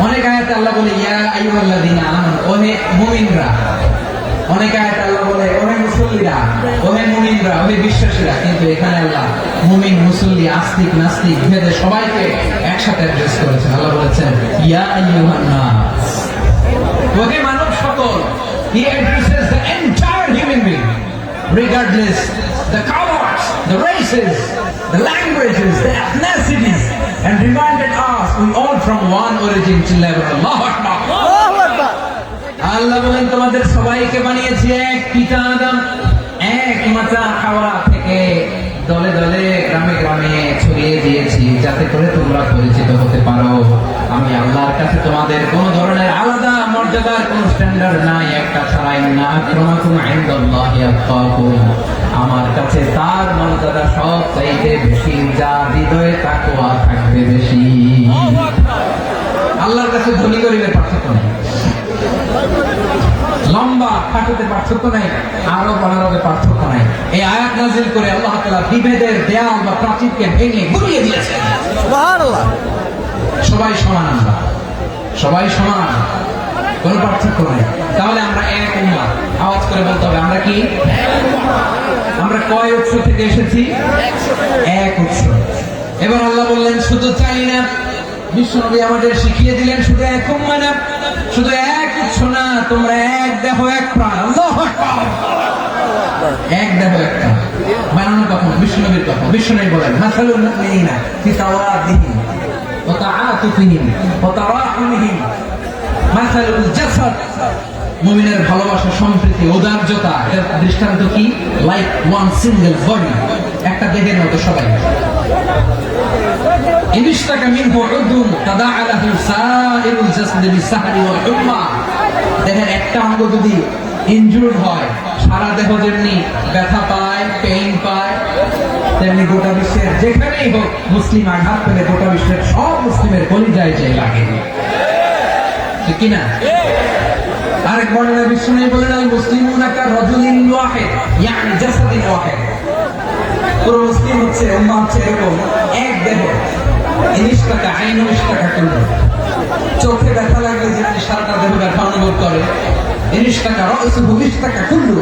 [SPEAKER 1] অনেক আয়াতে আল্লাহ বলে ইয়া আইয়ুহাল্লাযীনা আমানু, ওহে মুমিনরা। অনেক আয়াতে আল্লাহ বলে ওহে মুসল্লিরা, ওহে মুমিনরা, ওহে বিশ্বাসীরা। কিন্তু এখানে আল্লাহ মুমিন, মুসল্লি, আস্তিক, নাস্তিক ভেদে সবাইকে একসাথে অ্যাড্রেস করেছেন। আল্লাহ বলেছেন ইয়া আইয়ুহান নাস, ওহে মানব সকল। He addresses the entire human being, regardless the colors, the races, the languages, the ethnicities, and reminded us we all from one origin to level. Allahu Akbar.
[SPEAKER 2] আল্লাহু আকবার।
[SPEAKER 1] আল্লাহ বলেন তোমাদের সবাইকে বানিয়েছি এক পিতা আদম, এক মাতা হাওয়া থেকে। দলে দলে গ্রামে গ্রামে ছড়িয়ে দিয়েছি যাতে করে তোমরা পরিচিত হতে পারো। আমি আল্লাহর কাছে তোমাদের কোন ধরনের আলাদা মর্যাদার কোন স্ট্যান্ডার্ড নাই, একটা ছাড়াই না। আক্রামাকুম ইনদাল্লাহি আতকাকুম, আমার কাছে তার মর্যাদা সব চাইতে বেশি, যার হৃদয়ে তাকওয়া থাকবে বেশি। আল্লাহর কাছে ধনী গরিবের পার্থক্য নেই, লম্বা খাটোতে পার্থক্য নাই, আরব অনারবে পার্থক্য নাই। এই আয়াত নাযিল করে আল্লাহ তাআলা বিভেদের দেয়াল বা প্রাচীরকে ভেঙে গুড়িয়ে দিয়েছেন।
[SPEAKER 2] সুবহানাল্লাহ।
[SPEAKER 1] সবাই সমান, আমরা সবাই সমান, কোনো পার্থক্য নাই। তাহলে আমরা এক উম্মাহ। আওয়াজ করে বলতে হবে আমরা কি? আমরা কয় উৎস থেকে এসেছি? এক উৎস। এবার আল্লাহ বললেন শুধু চাই না, বিশ্বনবী আমাদের শিখিয়ে দিলেন শুধু এক উম্মাহ না, শুধু এক উৎস না, তোমরা এক দেহ এক প্রাণ। আল্লাহু আকবার। এক দেহ এক প্রাণ বানানো কখন? বিশ্বনবীর কথা। বিশ্বনবী বলেন মাসালুল মুমিনিনা ফি তাওয়াদিহিম ওয়া তাআতুফিহিম ওয়া তারাহুমিহিম মাসালুল জাসাদ, মুমিনের ভালোবাসা, সম্প্রীতি, ঔদার্যতা এর দৃষ্টান্ত কি? লাইক ওয়ান সিঙ্গেল বডি, একটা দেহের মতো সবাই। ইনিশতাকা মিনহু উদুন তাদাআ লাহু সাইরুল জাসদি বিসসাহরি ওয়াল হুম্মা, দেহের একটা অঙ্গ যদি ইনজুর্ড হয়, সারা দেহ যেমনি ব্যথা পায়, পেইন পায়, তেমনি গোটা বিশ্বের যেখানেই হোক মুসলিম আঘাত পেলে গোটা বিশ্বের সব মুসলিমের কলিজায় যায় লাগে, ঠিক কিনা? আরেক বর্ণনায় বিশ্বনবী বলেন আল মুসলিমুনা কা রাজুলিন ওয়াহিদ, ইয়ানি জাসাদিন ওয়াহিদ। পুরো মুসলিম হচ্ছে, উম্মাহ হচ্ছে এরকম এক দেহ। ইনিশতাকা আইনু ইশতাকা কুল্লু, চোখে ব্যথা লাগলে যেমনি সারাটা দেহ ব্যথা অনুভব করে, ইনিশতাকা রাসুহু ইশতাকা কুল্লু,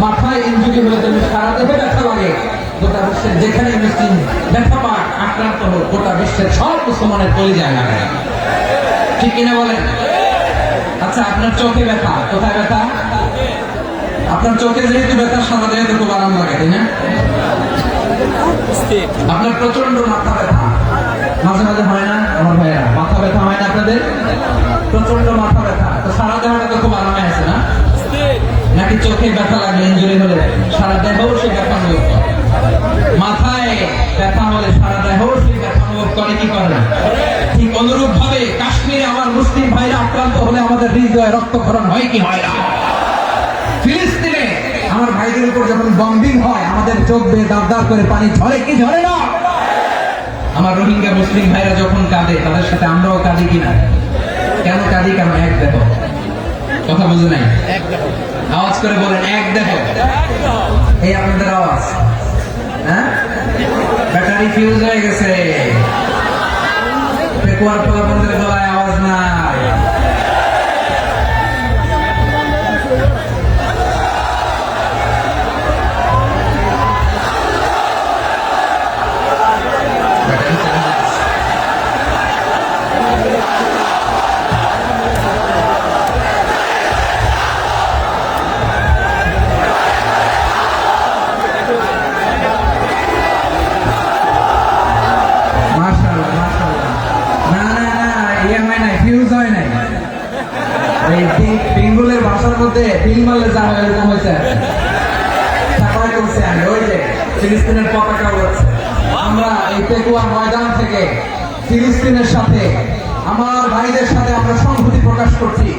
[SPEAKER 1] মাথায় ইনজুরি হলে যেমনি সারা দেহে ব্যথা লাগে, গোটা বিশ্বের যেখানে মুসলিম ব্যথা পায়, আক্রান্ত হোক, গোটা বিশ্বের সব মুসলমানের কলিজায় লাগে, ঠিক কিনা বলেন? আচ্ছা, আপনার চোখে ব্যথা, কোথায় ব্যথা? আপনার চোখে যেহেতু ব্যথা, সারা দেহে তো খুব আরাম লাগে, তাই না? আপনার প্রচন্ড মাথা ব্যথা মাঝে মাঝে হয় না? আমার ভাইয়া মাথা ব্যথা হয় না আপনাদের? প্রচন্ড মাথা ব্যথা, তো সারা দেহটা তো খুব আরামে আছে না? নাকি চোখে ব্যথা লাগলে, ইনজুরি হলে সারা দেহ সে ব্যথা অনুভব করে? মাথায় ব্যথা হলে সারা দেহ সে ব্যথা অনুভব করে কি করে না? ঠিক অনুরূপ ভাবে কাশ্মীরে আমার মুসলিম ভাইরা আক্রান্ত হলে আমাদের হৃদয়ে রক্তক্ষরণ হয় কি হয় না? ফিলিস্তিনে আমার ভাইদের উপর যখন বম্বিং হয়, আমাদের চোখ বেয়ে দাঁড় দাঁড় করে পানি ঝরে কি ঝরে না? আমার রোহিঙ্গা মুসলিম ভাইরা যখন কাঁদে, তাদের সাথে আমরাও কাঁদি কিনা? কেন কাঁদি? কারণ এক দেহ। কথা বুঝে নাই? আওয়াজ করে বলেন এক দেহ। এই আপনাদের আওয়াজ, হ্যাঁ? ব্যাটারি ফিউজ হয়ে গেছে, পেকুয়ার পোলাপনদের গলায় আওয়াজ নাই। মাশাআল্লাহ, মাশাআল্লাহ। না না না, ইয়ে হয় নাই, ফিউজ পিঙ্গুলের ভাষার মধ্যে পিল মারলে যা হয় এরকম হয়েছে তারপরে করছে আমি ওই যে ফিলিস্তিনের পতাকা উড়ছে। আমরা এই পেকুয়া ময়দান থেকে ফিলিস্তিনের সাথে আমার ভাইদের সাথে আমরা সংহতি প্রকাশ করছি।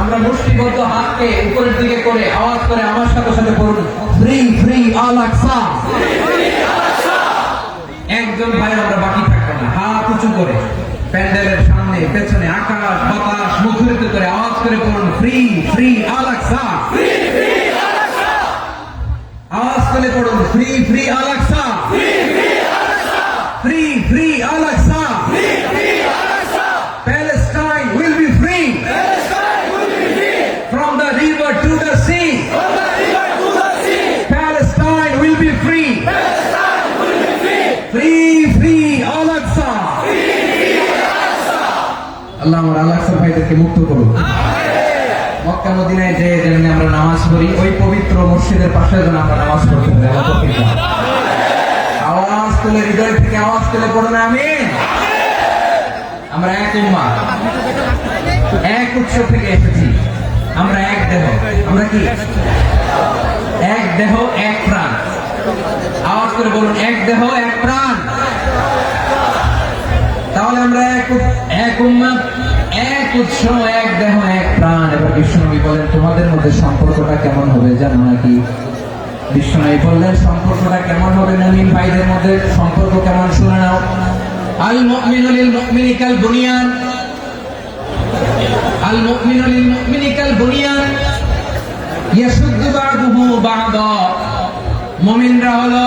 [SPEAKER 1] আমরা মুষ্টিবদ্ধ হাতকে উপরের দিকে করে আওয়াজ করে আমার সাথে সাথে বলুন, ফ্রি ফ্রি আল আকসা। একজন ভাই আমরা বাকি থাকবো না, হাত উঁচু করে প্যান্ডেলের সামনে পেছনে আকাশ বাতাস মুখরিত করে আওয়াজ করে বলুন, ফ্রি ফ্রি আল আকসা। আওয়াজ করে পড়ুন, free free Al Aqsa, free free Al Aqsa. Palestine will be free from the river to the sea. Palestine will be free. Free free Al Aqsa. আল্লাহ আমার আল আকসা ভাইদেরকে মুক্ত করুন। মক্কা মদিনায় যে যেন আমরা নামাজ পড়ি, ওই পবিত্র মসজিদের পাশে যেন আমরা নামাজ পড়তে পারি। আওয়াজ তুলে হৃদয় থেকে আওয়াজ তুলে পড়ুন আমিন। আমরা এক উম্মাহ, এক উৎস থেকে এসেছি। আমরা এক দেহ, আমরা কি এক দেহ এক প্রাণ। আওয়াজ করে বলুন, এক দেহ এক প্রাণ। তাহলে আমরা এক উম্মাহ, এক উৎস, এক দেহ এক প্রাণ। এবার বিশ্বনবী বলেন, তোমাদের মধ্যে সম্পর্কটা কেমন হবে জানো নাকি? বিশ্বনবী বললেন, সম্পর্কটা কেমন হবে মুমিন ভাইদের মধ্যে সম্পর্ক কেমন শুনে নাও। আল মুমিনু লিল মুমিনি কাল বুনিয়ান, আল মুমিনু লিল মুমিনি কাল বুনিয়ান ইয়াশুদ্দু বা'দুহু বা'দা। মুমিনরা হলো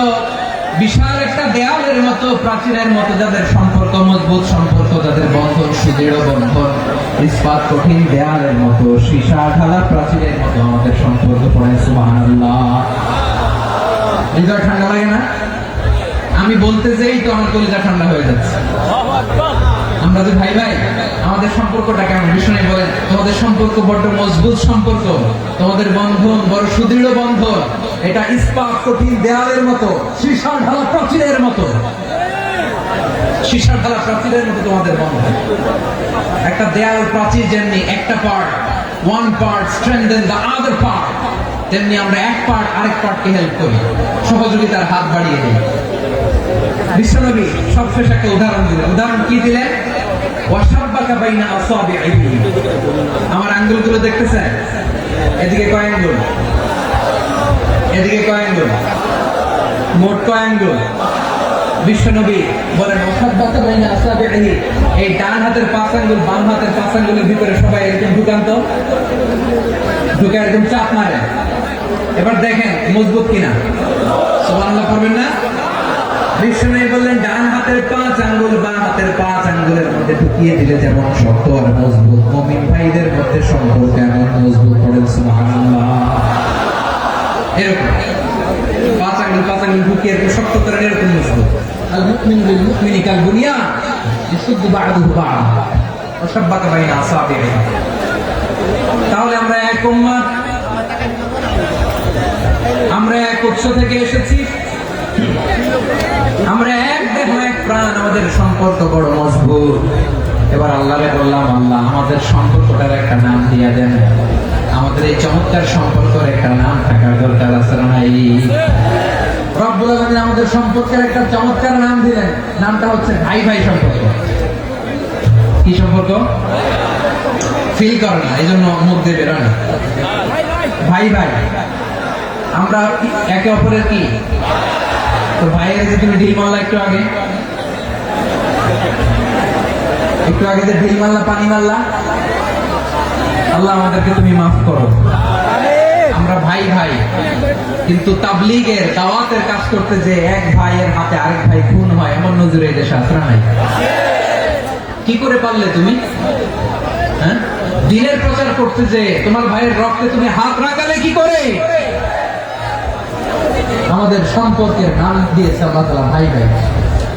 [SPEAKER 1] বিশাল একটা দেয়ালের মতো, প্রাচীরের মতো, যাদের সম্পর্ক মজবুত, সম্পর্ক যাদের বন্ধন সুদৃঢ় বন্ধন, ইস্পাত কঠিন দেয়ালের মতো, সীসা ঢালা প্রাচীরের মতো আমাদের সম্পর্ক। পড়ে সুবহানাল্লাহ। হৃদয় ঠান্ডা লাগে না? আমি বলতে যেই তো আমার কলিজা ঠান্ডা হয়ে যাচ্ছে। আমরা যে ভাই ভাই, আমাদের সম্পর্কটা কেমন? বিষ্ণু বলেন, তোমাদের সম্পর্ক বড় মজবুত সম্পর্ক, তোমাদের বন্ধন বড় সুদৃঢ় বন্ধন। এটা ইস্পাত কঠিন দেয়ালের মতো, সীসা ঢালা প্রাচীরের মতো, সীসা ঢালা প্রাচীরের মতো তোমাদের বন্ধন। একটা দেয়াল প্রাচীর যেমনি একটা part, one part strengthen the other part, তেমনি আমরা এক পার্ট আরেক পার্টকে হেল্প করি, সহযোগিতার হাত বাড়িয়ে দিই। বিশ্বনবী সবশেষ একটা উদাহরণ দিলেন। উদাহরণ কি দিলেন? ওয়াশাব্বাকা বাইনা আসাবিহি। আমার আঙ্গুলগুলো দেখতেছেন? এদিকে কয় আঙ্গুল, এদিকে কয় আঙ্গুল, মোট কয় আঙ্গুল? বিশ্বনবী বলেন, ওয়াশাব্বাকা বাইনা আসাবিহি। এই ডান হাতের 5 আঙ্গুল বাম হাতের 5 আঙ্গুলের ভিতরে সবাই এরকম ঢুকান তো, ঢুকে এরকম চাপ মারে। এবার দেখেন মজবুত কিনা। সুবহানাল্লাহ করবেন না? বিষ্ণু বললেন, ডান হাতের 5 আঙ্গুল বাম হাতের 5 আঙ্গুলের মধ্যে ঢুকিয়ে দিলে যেমন শক্ত আর মজবুত, মুমিন ভাইদের মধ্যে সম্পর্ক এমন মজবুত। পড়েন সুবহানাল্লাহ। এরকম 5 আঙ্গুল ঢুকিয়ে এরকম শক্ত করে এরকম মজবুত। আল মুমিনু লিল মুমিনি কাল বুনিয়ান ইয়াশুদ্দু বা'দুহু বা'দা ওয়া শাব্বাকা বাইনা আসাবিহি। তাহলে আমরা এক উম্মাহ, আমরা এক উৎস থেকে এসেছি, আমরা এক দেহ এক প্রাণ, আমাদের সম্পর্ক বড় মজবুত। এবার আল্লাহরে বললাম, আল্লাহ আমাদের সম্পর্কটার একটা নাম দিয়া দেন। আমাদের এই চমৎকার সম্পর্কের একটা নাম থাকার দরকার আছে না? রব্বুল আলামিন আমাদের সম্পর্কের একটা চমৎকার নাম দিলেন। নামটা হচ্ছে ভাই ভাই সম্পর্ক। কি সম্পর্ক? ফিল করে না, এই জন্য মুখ দিয়ে বেরোয় না। ভাই ভাই, আমরা একে অপরের কি? তো ভাইয়ের যে তুমি ঢিল মারলা একটু আগে, একটু আগে যে ঢিল মারলা, পানি মারলা, আল্লাহ আমাদেরকে তুমি মাফ করো। আমরা ভাই ভাই, কিন্তু তাবলীগের দাওয়াতের কাজ করতে যে এক ভাইয়ের হাতে আরেক ভাই খুন হয়, এমন নজরে এই দেশে আসরা নাই। কি করে পারলে তুমি? হ্যাঁ, দিনের প্রচার করতে যে তোমার ভাইয়ের রক্তে তুমি হাত রাখালে কি করে? আমাদের সম্পর্কের নাম দিয়েছে আল্লাহ তাআলা ভাই ভাই।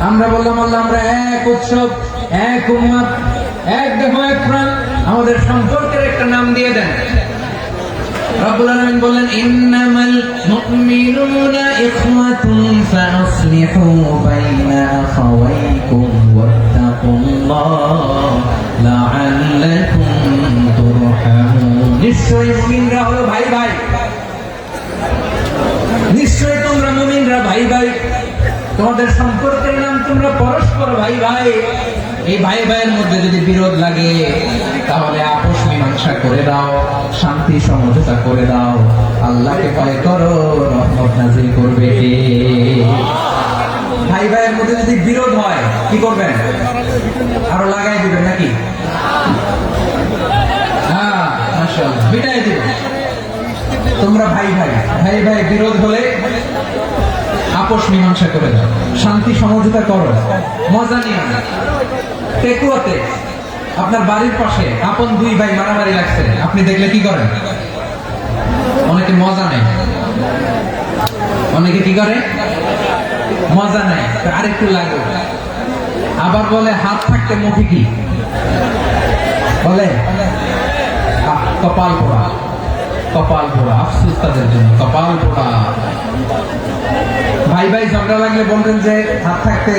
[SPEAKER 1] আমরা বললাম, আল্লাহ আমরা এক উৎসব, এক উম্মাহ, এক দেহ এক প্রাণ, আমাদের সম্পর্কের একটা নাম দিয়ে দেন। রব্বুল আলামিন বললেন, ইন্নামাল মুমিনুনা ইখওয়াতুন ফাসলিহু বাইনা আখাওয়াইকুম ওয়াত্তাকুল্লাহ লাআল্লাকুম তুরহামুন। নিশ্চয়ই মুমিনরা হলো ভাই ভাই, নিশ্চয়ই তোমরা মুমিনরা ভাই ভাই, তোমাদের সম্পর্কের নাম তোমরা পরস্পর ভাই ভাই। এই ভাই ভাইয়ের মধ্যে যদি বিরোধ লাগে তাহলে আপোষ মীমাংসা করে দাও, শান্তি সমঝোতা করে দাও। আল্লাহকে ভয় করো, রহমত নাজিল করবে কে? ভাই ভাইয়ের মধ্যে যদি বিরোধ হয় কি করবেন? আরো লাগাই দিবেন নাকি? হ্যাঁ, মাশাআল্লাহ, বিটাই দিবেন। তোমরা ভাই ভাই, ভাই ভাই বিরোধ হলে আপোষ মীমাংসা করে দাও, শান্তি সমঝোতা করো, মজা নিও না। টেকুয়াতে আপনার বাড়ির পাশে আপন দুই ভাই মারামারি লাগছে, আপনি দেখলে কি করেন? অনেকে মজা নেয়, অনেকে কি করে? মজা নেয়, আরেকটু লাগো। আবার বলে হাত থাকতে মুখে কি বলে? কপাল পোড়া, কপাল পোড়া। আফসোস তাদের জন্য, কপাল পোড়া। ভাই ভাই ঝগড়া লাগলে বলবেন যে হাত থাকতে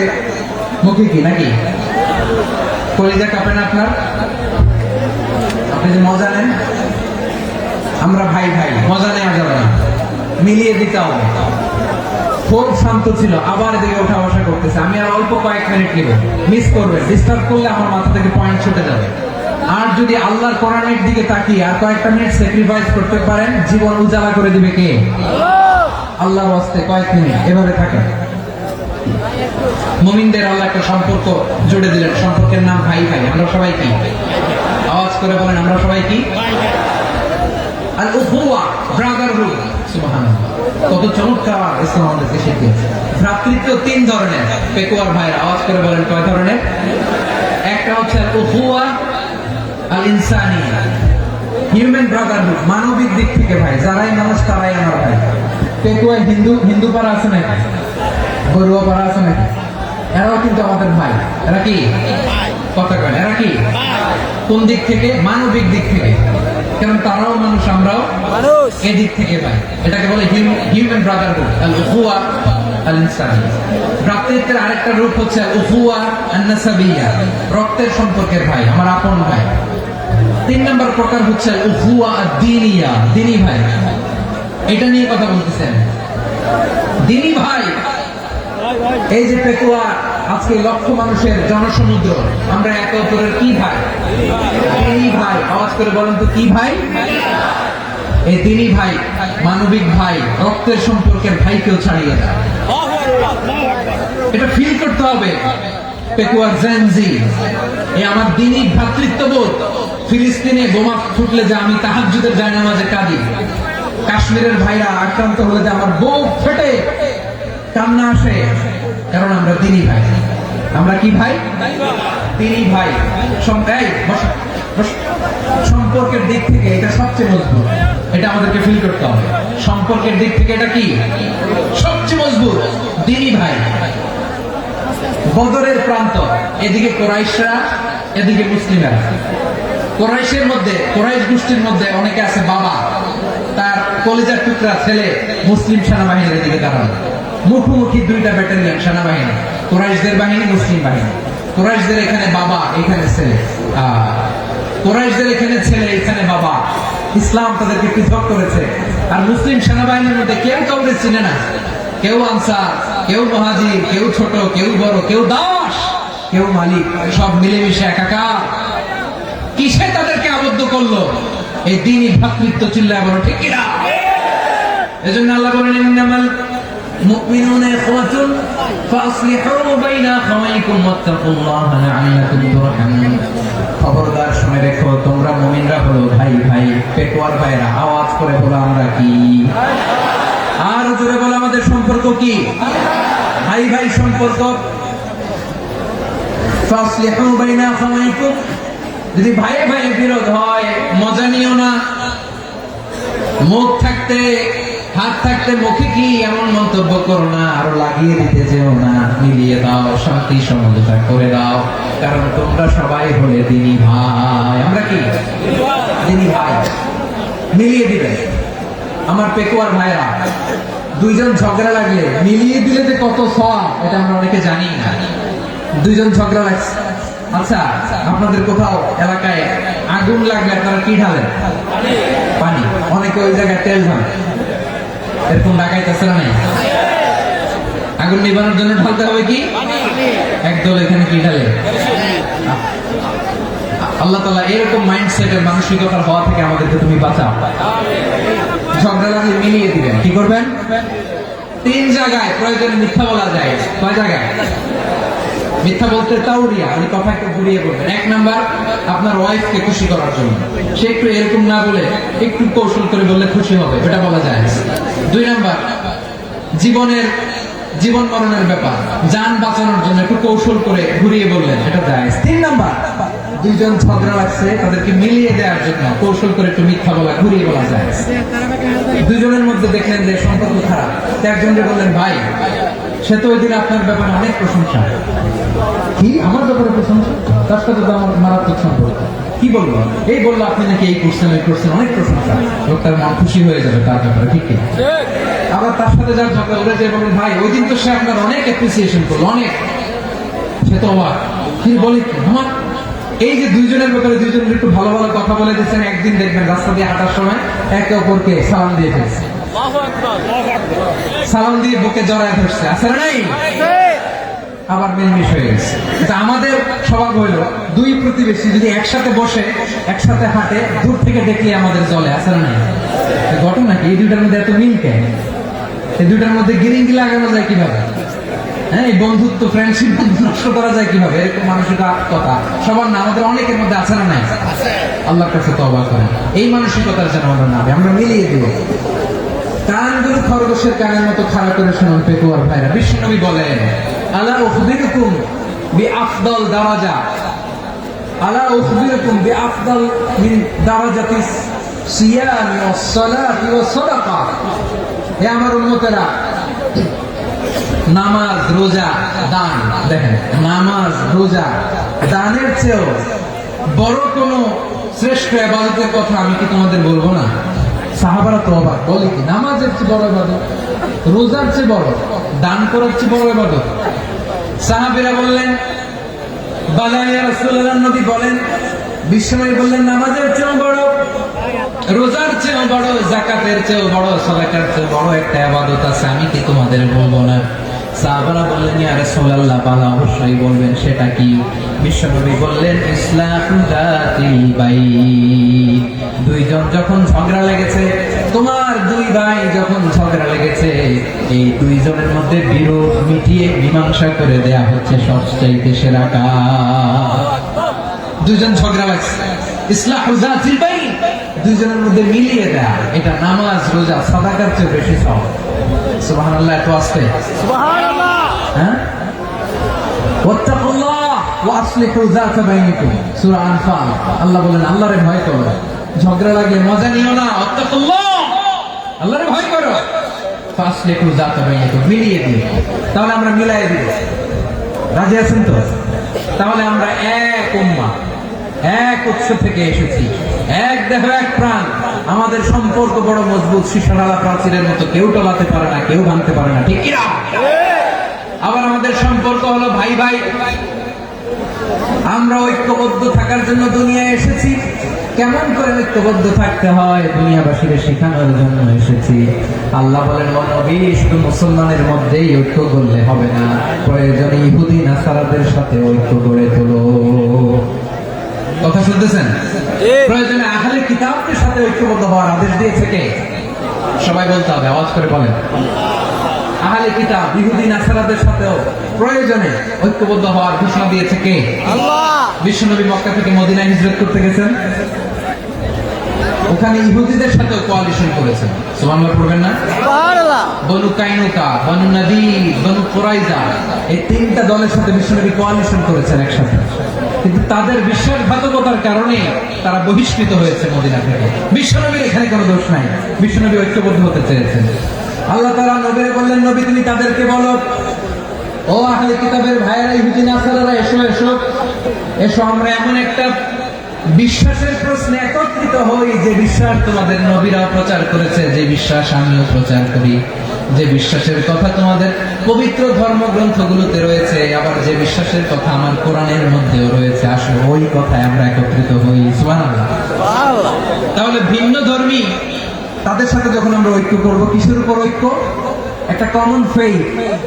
[SPEAKER 1] মুখে কি, নাকি? কলিজা কাঁপে না আপনার? আপনি যে মজা নেন। আমরা ভাই ভাই, মজা নেওয়া যাবে না, মিলিয়ে দিতে হবে। খুব শান্ত ছিল, আবার এদিকে ওঠা বসা করতেছে। আমি আর অল্প কয়েক মিনিট নিব, মিস করবে, ডিস্টার্ব করলে আমার মাথা থেকে পয়েন্ট ছুটে যাবে। আর যদি আল্লাহর কোরআনের দিকে তাকিয়ে আর কয়েকটা মিনিট স্যাক্রিফাইস করতে পারেন, জীবন উজালা করে দিবে কে? আল্লাহর ওয়াস্তে কয়েক মিনিট এভাবে থাকেন। মুমিনদের আল্লাহ একটা সম্পর্ক জুড়ে দিলেন, সম্পর্কের নাম ভাই ভাই। আমরা সবাই কি? আওয়াজ করে বলেন, আমরা সবাই কি? আল উখুয়া, ব্রাদারহুড। সুবহানাল্লাহ, কত চমৎকার ইসলাম আমাদেরকে শিখিয়েছে। ভ্রাতৃত্ব তিন ধরনের। পেকুয়ার ভাইয়ের আওয়াজ করে বলেন, কয় ধরনের? একটা হচ্ছে আল উখুয়া আল ইনসানিয়া, হিউম্যান ব্রাদারহুড, মানবিক দিক থেকে ভাই, যারাই মানুষ তারাই আমার ভাই। পেকুয়ায় হিন্দু পাড়া আছে নাকি? বড়ুয়া পাড়া আছে নাকি? এরাও কিন্তু আমাদের ভাই। এরা কি কথা কয়? এরা কি? কোন দিক থেকে? মানবিক দিক থেকে। কারণ তারাও মানুষ, আমরাও
[SPEAKER 2] মানুষ।
[SPEAKER 1] এদিক থেকে ভাই। এটাকে বলে হিউম্যান ব্রাদারহুড, আল উখুয়া আল ইনসানিয়া। ভ্রাতৃত্বের আরেকটা রূপ হচ্ছে আল উখুয়া আন নাসাবিয়া, রক্তের সম্পর্কের ভাই, আমার আপন ভাই। তিন নম্বর প্রকার হচ্ছে আল উখুয়া আদ-দীনিয়া, দ্বীনি ভাই। এটা নিয়ে কথা বলতেছেন, দ্বীনি ভাই। এই যে পেকুয়া, আজকে লক্ষ মানুষের জনসমুদ্র, আমরা একে অপরের কি ভাই? দ্বীনি ভাই। আওয়াজ করে বলেন তো, কি ভাই? এই দ্বীনি ভাই, মানবিক ভাই, রক্তের সম্পর্কের ভাইকেও ছাড়িয়ে যায়। এটা ফিল করতে হবে। পেকুয়ার জেনজি, এই আমার দ্বীনি ভ্রাতৃত্ববোধ। ফিলিস্তিনে বোমা ফুটলে যে আমি তাহাজ্জুদের জায়নামাজে কাঁদি, কাশ্মীরের ভাইরা আক্রান্ত হলে যে আমার বুক ফেটে কান্না আসে, কারণ আমরা দ্বীনি ভাই। আমরা কি ভাই? দ্বীনি ভাই। সম্পর্কের দিক থেকে এটা সবচেয়ে মজবুত, এটা আমাদেরকে ফিল করতে হবে। সম্পর্কের দিক থেকে এটা কি? সবচেয়ে মজবুত, দ্বীনি ভাই। বদরের প্রান্ত, এদিকে কোরাইশরা, এদিকে মুসলিমরা। কোরাইশের মধ্যে, কোরাইশ গোষ্ঠীর মধ্যে অনেকে আছে বাবা, তার কলিজার টুকরা ছেলে মুসলিম সেনাবাহিনীর দিকে দাঁড়ানো। মুখোমুখি দুইটা ব্যাটালিয়ন সেনাবাহিনী, কোরাইশদের বাহিনী, মুসলিম বাহিনী। কোরাইশদের এখানে বাবা, এখানে ছেলে। কোরাইশদের এখানে ছেলে, এখানে বাবা। ইসলাম তাদেরকে পৃথক করেছে। আর মুসলিম সেনাবাহিনীর মধ্যে কেউ কাউকে চিনে না, কেউ আনসার, কেউ মুহাজির, কেউ ছোট, কেউ বড়, কেউ দাস, কেউ মালিক, সব মিলেমিশে একাকার। কিসে তাদেরকে আবদ্ধ করলো? এই দ্বীনি ভ্রাতৃত্ব। চিল্লায় বলো ঠিক কিনা? এজন্য আল্লাহ বলেন, ইন্নামাল মুমিনুনা ইখওয়াতুন ফাসলিহু বাইনা আখাওয়াইকুম ওয়াত্তাকুল্লাহা লাআল্লাকুম তুরহামুন। খবরদার শুনে রেখো, তোমরা মুমিনরা হলো ভাই ভাই। পেকুয়ার ভাইরা আওয়াজ করে বলো, আমরা কি? আর জোরে বলো, আমাদের সম্পর্ক কি? ভাই ভাই সম্পর্ক। ফাসলিহু বাইনা আখাওয়াইকুম, যদি ভাই ভাই বিরোধ হয় মজা নিও না। মুখ থাকতে, হাত থাকতে মুখে কি এমন মন্তব্য করো না, আরো লাগিয়ে দিতে যেও না। মিলিয়ে দাও, শান্তি সমঝোতা করে দাও, কারণ তোমরা সবাই হলে দ্বীনি ভাই। আমরা কি? দ্বীনি ভাই। মিলিয়ে দিবে। আমার পেকুয়ার ভাইরা, দুইজন ঝগড়া লাগলে মিলিয়ে দিলে যে কত সওয়াব, এটা আমরা অনেকে জানি না। দুইজন ঝগড়া লাগছে, আচ্ছা, আপনাদের কোথাও এলাকায় আগুন লাগলে আপনারা কি ঢালেন? পানি। অনেকে ওই জায়গায় তেল ঢালে। এরকম ডাকাইতেছে না? নাই? আগুন নিবানোর জন্য ঢালতে হবে কি? একদল এখানে কি ঢালে? আল্লাহ তাআলা এরকম মাইন্ডসেটের মানসিকতার হওয়া থেকে আমাদেরকে তুমি বাঁচাও। ঝগড়া লাগলে মিলিয়ে দিবেন। কি করবেন? 3 জায়গায় প্রয়োজনে মিথ্যা বলা যায়। কয় জায়গায়? মিথ্যা বলতে তাওরিয়া, মানে কথা একটু ঘুরিয়ে বলবেন। 1 নাম্বার, আপনার ওয়াইফকে খুশি করার জন্য। সে একটু এরকম না বলে একটু কৌশল করে বললে খুশি হবে, এটা বলা যায়। 2 নাম্বার, জীবন মরণের ব্যাপার, জান বাঁচানোর জন্য একটু কৌশল করে ঘুরিয়ে বললেন, এটা যায়। 3 নাম্বার, দুইজন ঝগড়া লাগছে, তাদেরকে মিলিয়ে দেওয়ার জন্য কৌশল করে একটু মিথ্যা বলা, ঘুরিয়ে বলা যায়। দুজনের মধ্যে দেখলেন যে সম্পর্ক খারাপ, একজনকে বললেন, ভাই সে তো ওই দিন আপনার ব্যাপারে অনেক প্রশংসা। কি আমার ব্যাপারে প্রশংসা? তার সাথে তো আমার মারাত্মক সম্পর্ক। কি বলবো? এই বললো আপনি নাকি এই করছেন ওই করছেন, অনেক প্রশংসা। লোকটার মন খুশি হয়ে যাবে তার ব্যাপারে, ঠিক কি? আবার তার সাথে যার ঝগড়া উড়ে যায়, বলবেন, ভাই ওই দিন তো সে আপনার অনেক অ্যাপ্রিসিয়েশন করলো, অনেক। সে তো অবাক, কি বলে কি আমার। এই যে দুইজনের ব্যাপারে দুইজনের একটু ভালো ভালো কথা বলে দিচ্ছেন, একদিন দেখবেন রাস্তা দিয়ে হাঁটার সময় একে অপরকে সালাম দিয়ে ফেলছে, সালাম দিয়ে বুকে জড়ায় ধরছে, আছে না নাই? আবার মিলমিশ হয়ে গেছে। কিন্তু আমাদের স্বভাব হইল, দুই প্রতিবেশী যদি একসাথে বসে একসাথে হাঁটে, দূর থেকে দেখলে আমাদের চলে, আছে না নাই? ঘটনা কি? এই দুইটার মধ্যে এত মিল কেন? এই দুইটার মধ্যে গিরিঙ্গি লাগানো যায় কিভাবে? হ্যাঁ, এই বন্ধুত্ব, ফ্রেন্ডশিপ নষ্ট করা যায় কিভাবে? এরকম মানসিকতা সবার না, আমাদের অনেকের মধ্যে আছে না নাই? আল্লাহর কাছে তওবা করেন, এই মানসিকতার যেন আমরা না, আমরা মিলিয়ে দিব। কানগুলো খরগোশের কানের মতো খাড়া করে শুনুন পেকুয়ার ভাইরা। বিশ্বনবী বলেন, আলা উখবিরুকুম বিআফদাল দারাজা, আলা উখবিরুকুম বিআফদাল মিন দারাজাতিস সিয়াম ওয়াস সালাতি ওয়াস সাদাকা। হে আমার উম্মতেরা, নামাজ, রোজা, দান, দেখেন নামাজ, রোজা, দানের চেয়েও বড় কোন শ্রেষ্ঠ ইবাদতের কথা আমি কি তোমাদের বলবো না? সাহাবারা তো অবাক, বলে কি নামাজের চেয়ে বড় ইবাদত, রোজার চেয়ে বড়, দান করার চেয়ে বড় ইবাদত? সাহাবীরা বললেন, বালা ইয়া রাসূলুল্লাহ। নবী বলেন, বিশ্বনবী বললেন, নামাজের চেয়েও বড়, রোজার চেয়েও বড়, যাকাতের চেয়েও বড়, সাদাকার চেয়েও বড় একটা ইবাদত আছে, আমি কি তোমাদের বলবো না? সাহাবারা বললেন, ইয়া রাসূলুল্লাহ, বালা, অবশ্যই বলবেন, সেটা কি? বিশ্বনবী বললেন, ইসলাহু যাতিল বাইন। দুইজন যখন ঝগড়া লেগেছে, তোমার দুই ভাই যখন ঝগড়া লেগেছে, এই দুইজনের মধ্যে বিরোধ মিটিয়ে মীমাংসা করে দেয়া হচ্ছে সবচাইতে সেরা কাজ। দুইজন ঝগড়া লাগছে, ইসলাহু যাতিল বাইন, দুইজনের মধ্যে মিলিয়ে দেয়া, এটা নামাজ, রোজা, সাদাকার চেয়ে বেশি সওয়াব। সুবহানাল্লাহ, এত আসতে
[SPEAKER 2] সুবহানাল্লাহ।
[SPEAKER 1] হ্যাঁ, ওয়াত্তাকুল্লাহ ওয়া আসলিহু যাতা বাইনিকুম, সূরা আনফাল। আল্লাহ বলেন, আল্লাহরে ভয় করো, ঝগড়া লাগলে মজা নিও না, ওয়াত্তাকুল্লাহ, আল্লাহরে ভয় করো, ফাসলিহু যাতা বাইনিকুম, মিলিয়ে দিও। তাহলে আমরা মিলাই দিব, রাজি আছেন তো? তাহলে আমরা এক উম্মাহ, এক উৎস থেকে এসেছি, এক দেহ, এক প্রাণ। আমাদের সম্পর্ক বড় মজবুত, শিশারালা প্রাচীরের মতো, কেউ টলাতে পারে না, কেউ ভাঙতে পারে না, ঠিক কিনা? আবার আমাদের সম্পর্ক হলো ভাই ভাই। আমরা ঐক্যবদ্ধ থাকার জন্য দুনিয়ায় এসেছি। কেমন করে ঐক্যবদ্ধ থাকতে হয় দুনিয়াবাসীকে শেখানোর জন্য এসেছি। আল্লাহ বলেন, ও নবী, শুধু মুসলমানের মধ্যেই ঐক্য করলে হবে না, প্রয়োজনে ইহুদি নাসারাদের সাথে ঐক্য গড়ে তোলো। কথা শুনতেছেন? প্রয়োজনে আহলে কিতাবদের সাথে ঐক্যবদ্ধ হওয়ার আদেশ দিয়েছে কে? সবাই বলতে হবে, আওয়াজ করে বলেন। আহলে কিতাব, ইহুদি নাসারাদের সাথেও প্রয়োজনে ঐক্যবদ্ধ হওয়ার ঘোষণা দিয়েছে কে?
[SPEAKER 2] আল্লাহ।
[SPEAKER 1] বিশ্বনবী মক্কা থেকে মদিনায় হিজরত করতে গেছেন, ওখানে ইহুদিদের সাথে কোয়ালিশন করেছেন। সুবহানাল্লাহ পড়বেন না?
[SPEAKER 2] সুবহানাল্লাহ।
[SPEAKER 1] বনু কাইনুকা, বনু নাদির, বনু কুরাইজা, এই 3টা দলের সাথে বিশ্বনবী কোয়ালিশন করেছেন একসাথে। কিন্তু তাদের বিশ্বাসঘাতকতার কারণে তারা বহিষ্কৃত হয়েছে মদিনা থেকে। বিশ্বনবীর এখানে কোনো দোষ নাই, বিশ্বনবী ঐক্যবদ্ধ হতে চেয়েছেন। আল্লাহ তাআলা নবীকে বললেন, নবী তুমি তাদেরকে বলো, ও আহলে কিতাবের ভাইয়েরা, ইহুদি নাসারারা, এসো এসো এসো, আমরা এমন একটা বিশ্বাসের প্রশ্নে একত্রিত হই যে বিশ্বাস তোমাদের নবীরাও প্রচার করেছে, যে বিশ্বাস আমিও প্রচার করি। যে বিশ্বাসের কথা তোমাদের পবিত্র ধর্মগ্রন্থগুলোতে রয়েছে, আবার যে বিশ্বাসের কথা আমার কোরআনের মধ্যেও রয়েছে, আসলে ওই কথায় আমরা একত্রিত হই। সুবহানাল্লাহ। তাহলে ভিন্ন ধর্মী তাদের সাথে যখন আমরা ঐক্য করব, কিসের উপর ঐক্য? একটা কমন ফেইথ,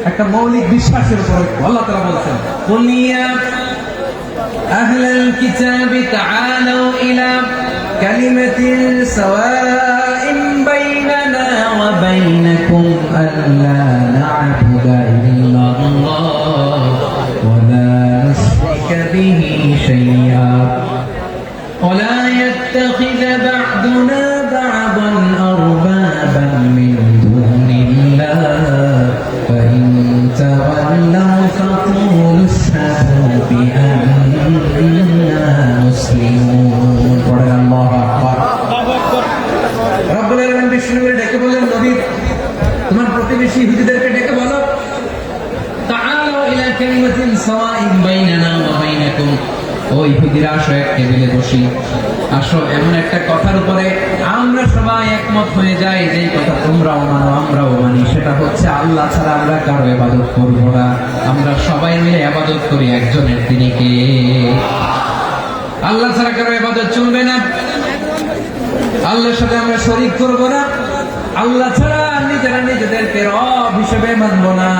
[SPEAKER 1] একটা মৌলিক বিশ্বাসের উপর ঐক্য। আল্লাহ তাআলা বলেছেন, কুল ইয়া আহলাল কিতাবি তাআলু ইলা কালিমাতিন সাওয়াইন বাইনানা ওয়া বাইনাকুম আল্লা না'বুদা ইল্লাল্লাহ ওয়া লা নুশরিকা বিহি শাইআ ওয়া লা ইয়াত্তাখিযা বা'দুনা بعضا أربابا من دون الله فإن تولوا فقولوا اشهدوا بأننا مسلمون. الله أكبر. رب العالمين বিষ্ণুকে ডেকে বলেন, নবী তোমার প্রতিবেশী ইহুদিদেরকে ডেকে বলো, তাআলাউ ইলা কালিমাতিন সাওয়াইন বাইনানা ওয়া বাইনাকুম, ও ইহুদিরা আসো এক টেবিলে বসি, আসো এমন একটা কথার উপরে আমরা সবাই একমত হয়ে যাই, যে কথা তোমরাও মানো আমরাও মানি, সেটা হচ্ছে আল্লাহ ছাড়া আমরা কারো ইবাদত করব না, আমরা সবাই মিলে ইবাদত করি একজনের, তিনি কে? আল্লাহ ছাড়া কারো ইবাদত চলবে না, আল্লাহর সাথে আমরা শরীক করব না, আল্লাহ ছাড়া নিজেরা নিজেদেরকে রব হিসেবে মানব না।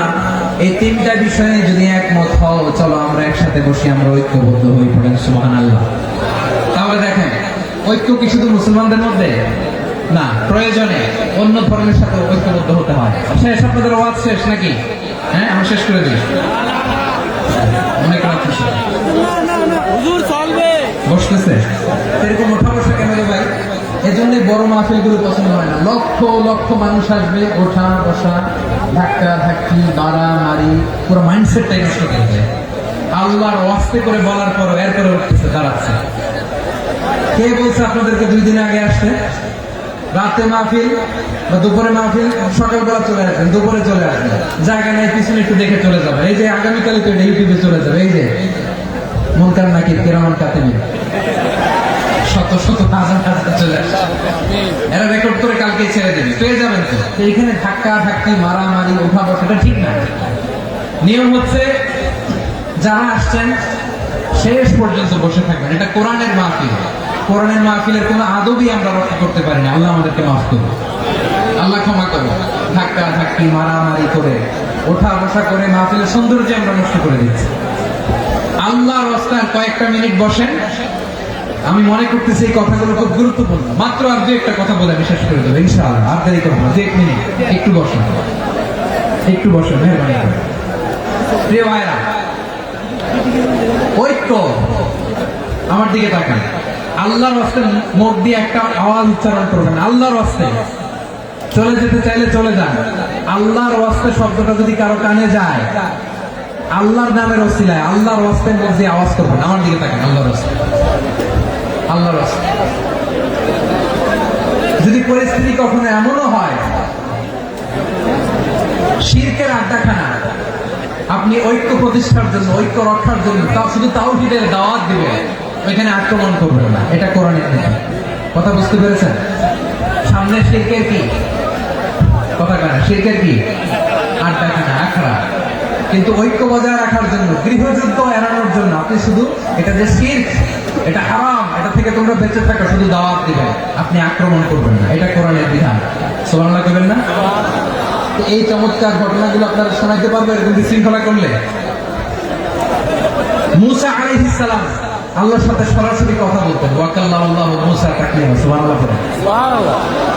[SPEAKER 1] এই তিনটা বিষয়ে যদি একমত হও, চলো আমরা একসাথে বসি, আমরা ঐক্যবদ্ধ হয়ে পড়েন। সুবহানাল্লাহ। তাহলে দেখেন, ঐক্য কি শুধু মুসলমানদের মধ্যে না, প্রয়োজনে অন্য ধর্মের সাথে ঐক্যবদ্ধ হতে হয়। শেষ, আপনাদের ওয়াজ শেষ নাকি? হ্যাঁ, আমি শেষ করে দিই। অনেক রাত হয়েছে,
[SPEAKER 2] হুজুর চলবে
[SPEAKER 1] বসতেছে এরকম ওঠা বসা কেন রে ভাই? এজন্য বড় মাহফিল গুলো পছন্দ হয় না। লক্ষ লক্ষ মানুষ আসবে, ওঠা বসা, ধাক্কা ধাক্কি, মারামারি, পুরো মাইন্ডসেটটাই নষ্ট করে দেয়। আল্লাহর ওয়াস্তে করে বলার পর এরপরে উঠতেছে, দাঁড়াচ্ছে। কে বলছে আপনাদেরকে 2 দিন আগে আসতে? রাতে মাহফিল বা দুপুরে মাহফিল, সকালবেলা চলে আসবেন, দুপুরে চলে আসবেন, জায়গা নাই পিছনে একটু দেখে চলে যাবে। এই যে আগামীকালে তো ইউটিউবে চলে যাবে, এই যে মুনকার নাকির কিরামান কাতিবিন, শত শত হাজার হাজার চলে আসছে, এরা রেকর্ড করে কালকে ছেড়ে দেবে, পেয়ে যাবেন তো। এইখানে ধাক্কা ধাক্কি, মারামারি, উঠা বসাটা ঠিক না। নিয়ম হচ্ছে যারা আসছেন শেষ পর্যন্ত বসে থাকবেন। এটা কোরআনের মাহফিল, কোরআনের মাহফিলের কোনো আদবই আমরা রক্ষা করতে পারি না। আল্লাহ আমাদেরকে মাফ করুন, আল্লাহ ক্ষমা করুন। ধাক্কা ধাক্কি, মারামারি করে, ওঠা বসা করে মাহফিলের সৌন্দর্য আমরা নষ্ট করে দিচ্ছি। আল্লাহর রাস্তায় কয়েকটা মিনিট বসেন। আমি মনে করতেছি এই কথাগুলো খুব গুরুত্বপূর্ণ। মাত্র আর 2-1টা কথা বলে আমি শেষ করে দেবো ইনশাআল্লাহ। আর দেরি করবো না, 2-1 মিনিট একটু বসেন, একটু বসেন, মেহরবানি করে। প্রিয় ভাইরা, ঐক্য, আমার দিকে তাকান। আল্লাহর রাস্তায় মুখ দিয়ে একটা আওয়াজ উচ্চারণ করবেন, আল্লাহর রাস্তায়। চলে যেতে চাইলে চলে যান। আল্লাহর রাস্তায় শব্দটা যদি কারো কানে যায়, আল্লাহর নামের ওসিলায় আল্লাহর রাস্তায় মুখ দিয়ে আওয়াজ করবেন। আমার দিকে তাকান, আল্লাহর রাস্তায়, আল্লাহর রাস্তায়। যদি পরিস্থিতি কখনো এমনও হয় শিরকের আড্ডাখানা, আপনি ঐক্য প্রতিষ্ঠার জন্য, ঐক্য রক্ষার জন্য শুধু তাওহীদের দাওয়াত দিবেন, ওইখানে আক্রমণ করবেন না। এটা কোরআনের নীতি। কথা বুঝতে পেরেছেন? সামনে শিরকের কি কথা কানা, শিরকের কি আড্ডাখানা, আখড়া। কিন্তু ঐক্য বজায় রাখার জন্য, গৃহযুদ্ধ এড়ানোর জন্য আপনি শুধু এটা যে শিরক, এটা হারাম, এটা থেকে তোমরা বেঁচে থাকো, শুধু দাওয়াত দিবেন, আপনি আক্রমণ করবেন না। এটা কোরআনের বিধান। সুবহানাল্লাহ করবেন না? এই চমৎকার ঘটনাগুলো আপনারা শোনাইতে পারবেন এরকম বিশৃঙ্খলা করলে। মূসা আলাইহিস সালাম আল্লাহর সাথে সরাসরি কথা বলতেন। ওয়াকাল্লামাল্লাহু মূসা তাকলিমা। সুবহানাল্লাহ পড়েন,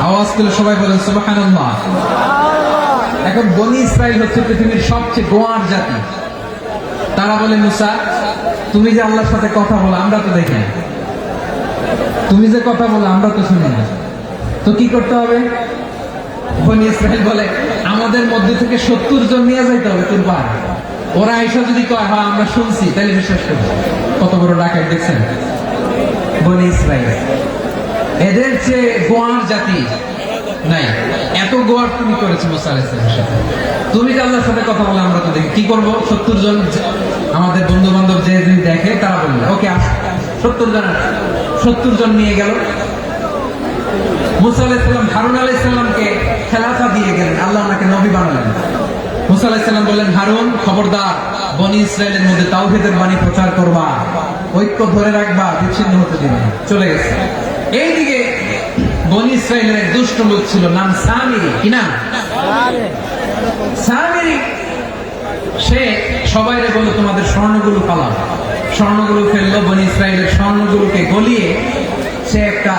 [SPEAKER 1] আওয়াজ তুলে সবাই বলেন সুবহানাল্লাহ। এখন বনি ইসরাইল হচ্ছে পৃথিবীর সবচেয়ে গোয়ার জাতি। তারা বলে, মূসা তুমি যে আল্লাহর সাথে কথা বলো আমরা তো দেখি না, তুমি যে কথা বলো আমরা তো শুনি না, তো কি করতে হবে? বনি ইসরাইল বলে, আমাদের মধ্যে থেকে 70 জন নিয়ে যাইতে হবে তোর পার। ওরা এসে যদি কয় হ্যাঁ আমরা শুনছি, তাহলে বিশ্বাস করবো। কত বড় ডাকাত দেখছেন বনি ইসরাইল। এদের চেয়ে গোয়ার জাতি নাই। এত গোয়ার তুমি করেছো মুসা আলাইহিস সালামের সাথে। তুমি যে আল্লাহর সাথে কথা বলে আমরা তো দেখি, কি করবো? 70 জন আমাদের বন্ধু বান্ধব যে যদি দেখে তারা বলবে ওকে আস, 70 জন নিয়ে গেল। মুসা আলাইহিস সালাম হারুন আলাইহিস সালামকে খেলাফা দিয়ে গেলেন, আল্লাহ ওনাকে নবী বানালেন। মুসা আলাইহিস সালাম বললেন, হারুন খবরদার, বনি ইসরায়েলের মধ্যে তাওহীদের বাণী প্রচার করবা, ঐক্য ধরে রাখবা, বিচ্ছিন্ন হতে দিবে না। চলে গেছে। এইদিকে বনি ইসরায়েলের এক দুষ্ট লোক ছিল, নাম সামিরি। কি নাম? সামিরি। সে সবাইরে বলল, তোমাদের স্বর্ণগুলো পালাও। স্বর্ণগুলো ফেললো, বনি ইসরায়েলের স্বর্ণগুলোকে গলিয়ে সে একটা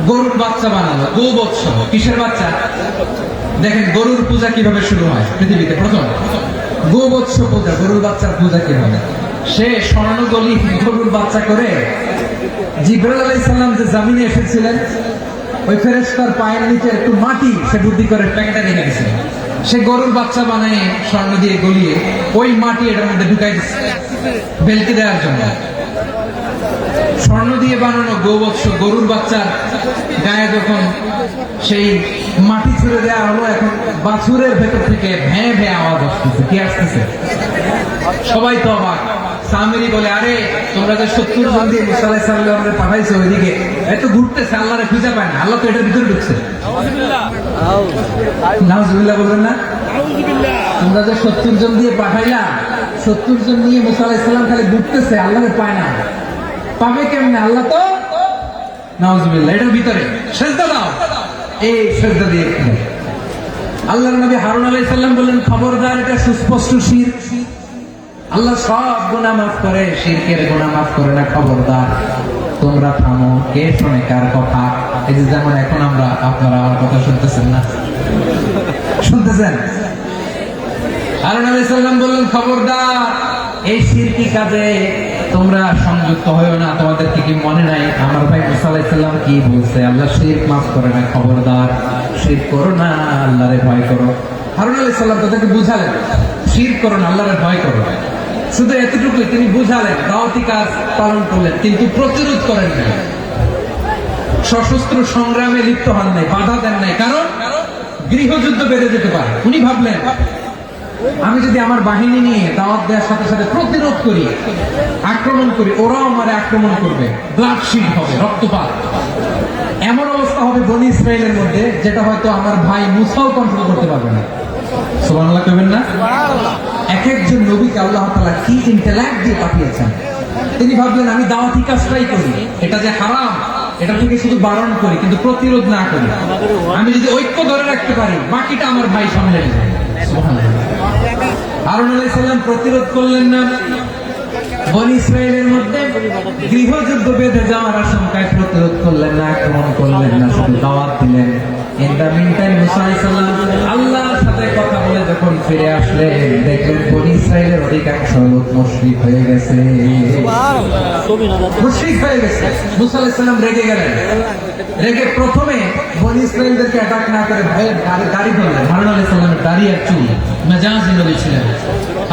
[SPEAKER 1] গরুর বাচ্চা বানালো, গোবৎস। কিসের বাচ্চা? দেখেন গরুর পূজা কিভাবে শুরু হয় পৃথিবীতে প্রথম, গোবৎস পূজা, গরুর বাচ্চার পূজা কিভাবে। সে স্বর্ণ গলি গরুর বাচ্চা করে জিবরাইল আলাইহিস সালাম যে জমিনে এসেছিলেন, ওই ফেরেশতার পায়ের নিচে একটু মাটি সে বুদ্ধি করে প্যাকেটে রেখে দিয়েছিল। সে গরুর বাচ্চা বানিয়ে স্বর্ণ দিয়ে গলিয়ে ওই মাটি এটার মধ্যে ঢুকাই দিচ্ছে বেলকি দেওয়ার জন্য। স্বর্ণ দিয়ে বানানো গোবৎস গরুর বাচ্চার গায়ে যখন সেই মাটি ছুড়ে দেওয়া হলো, এখন বাছুরের ভেতর থেকে ভ্যাঁ ভ্যাঁ আওয়াজ আসতেছে। কি আসতেছে? সবাই তো অবাক। সামিরি বলে, আরে তোমরা যে 70 জন দিয়ে মুসা আলাইহিস সালামকে পাঠাইছো ওইদিকে, এত ঘুরতেছে, আল্লাহরে খুঁজে পায় না, আল্লাহ তো এটার ভিতরে ঢুকছে। নাউজুবিল্লাহ বলবেন না? তোমরা যে 70 জন দিয়ে পাঠাইলা, 70 জন নিয়ে মুসা আলাইহিস সালাম খালি ঘুরতেছে, আল্লাহরে পায় না। পাবে কেমনে? আল্লাহ তো নাউজুবিল্লাহ এটার ভিতরে। সেজদা দাও। এই সেজদা দিয়ে আল্লাহর নবী হারুন আলাইহিস সালাম বললেন, খবরদার, এটা সুস্পষ্ট শিরক। আল্লাহ সব গুনাহ মাফ করে, শিরকের গুনাহ মাফ করে না। খবরদার, তোমরা থামো। কে শোনে কার কথা? এই যে যেমন এখন আপনারা আমার কথা শুনতেছেন না? শুনতেছেন? হারুন আলাইহিস সালাম বললেন, খবরদার, এই শিরকি কাজে তোমরা সংযুক্ত হয়েও না। তোমাদেরকে কি মনে নাই আমার ভাই মুসা আলাইহিস সালাম কি বলছে? আল্লাহ শিরক মাফ করে না। খবরদার, শিরক করো না, আল্লাহরে ভয় করো। হারুন আলাইহিস সালাম তাদেরকে বুঝালেন, শিরক করো না, আল্লাহরে ভয় করো। শুধু এতটুকুই তিনি বুঝালেন, দাওয়াতি কাজ পালন করলেন, কিন্তু প্রতিরোধ করেন নাই, সশস্ত্র সংগ্রামে লিপ্ত হন নাই, বাধা দেন নাই। কারণ গৃহযুদ্ধ বেড়ে যেতে পারে। উনি ভাবলেন, আমি যদি আমার বাহিনী নিয়ে দাওয়াত দেওয়ার সাথে সাথে প্রতিরোধ করি, আক্রমণ করি, ওরাও আমারে আক্রমণ করবে, ব্লাডশিড হবে, রক্তপাত। এমন অবস্থা হবে বনি ইসরায়েলের মধ্যে, যেটা হয়তো আমার ভাই মুসাও কন্ট্রোল করতে পারবে না। সুবহানাল্লাহ কইবেন না? এক একজন নবীকে আল্লাহ তাআলা কি ইন্টেলেক্ট দিয়ে পাঠিয়েছেন। তিনি ভাবলেন, আমি দাওয়াতি কাজটাই করি, এটা যে হারাম এটা থেকে শুধু বারণ করি, কিন্তু প্রতিরোধ না করি। আমি যদি ঐক্য ধরে রাখতে পারি, বাকিটা আমার ভাই সামলে নেবে। সুবহানাল্লাহ। হারুন আলাইহিস সালাম প্রতিরোধ করলেন না। বনি ইসরায়েলের মধ্যে গৃহযুদ্ধ বেঁধে যাওয়ার আশঙ্কায় প্রতিরোধ করলেন না, আক্রমণ করলেন না, শুধু দাওয়াত দিলেন। ইন দ্য মিন টাইম মুসা আলাইহিস সালাম আল্লাহর সাথে কথা বলে যখন ফিরে আসলেন, দেখলেন বনি ইসরায়েলের অধিকাংশ লোক মুশরিক হয়ে গেছে। মুশরিক হয়ে গেছে। মুসা আলাইহিস সালাম রেগে গেলেন। রেগে প্রথমে বনি ইসরায়েলদেরকে অ্যাটাক না করে ভয়ে দাড়ি ধরলেন। হারুন আলাইহিস সালামের দাড়ি আর চুল, মেজাজি নবী ছিলেন।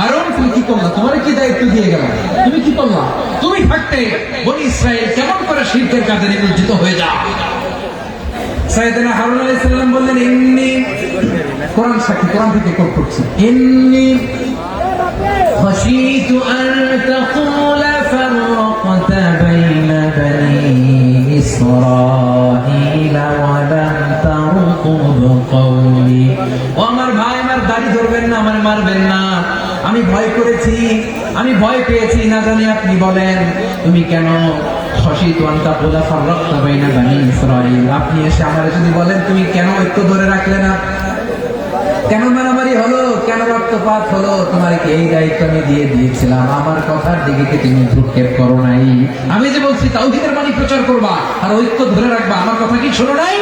[SPEAKER 1] হারুন, তুমি কি করলা? তোমার কি দায়িত্ব দিয়ে গেলাম? তুমি কি করলা? তুমি থাকতে বনি ইসরায়েল কেমন করে শিরকের কাজে নিমজ্জিত হয়ে যায়? সাইয়েদনা হারুন আলাইহিস সালাম বললেন, ইন্নী, কোরআন সাক্ষী, কোরআন থেকে কোট করছি, ইন্নী খাশীতু আন তাকুলা ফাররাকতা বাইনা বানী ইসরাঈলা ওয়া লাম তারকুব কওলি। ও আমার ভাই, আমার দাড়ি ধরবেন না, আমার মারবেন না। আমি ভয় করেছি, আমি ভয় পেয়েছি, না জানি আপনি বলেন তুমি কেন খাশীতু আন তাকুলা ফাররাকতা বাইনা বানী ইসরাঈল। আপনি এসে আমারে যদি বলেন তুমি কেন ঐক্য ধরে রাখলে না, কেন মারামারি হলো, কেন রক্তপাত হলো, তোমার কি এই দায়িত্ব আমি দিয়ে দিয়েছিলাম? আমার কথার দিকে কি তুমি ভ্রুক্ষেপ করো নাই? আমি যে বলছি তাওহীদের বাণী প্রচার করবা আর ঐক্য ধরে রাখবা, আমার কথা কি শোনো নাই?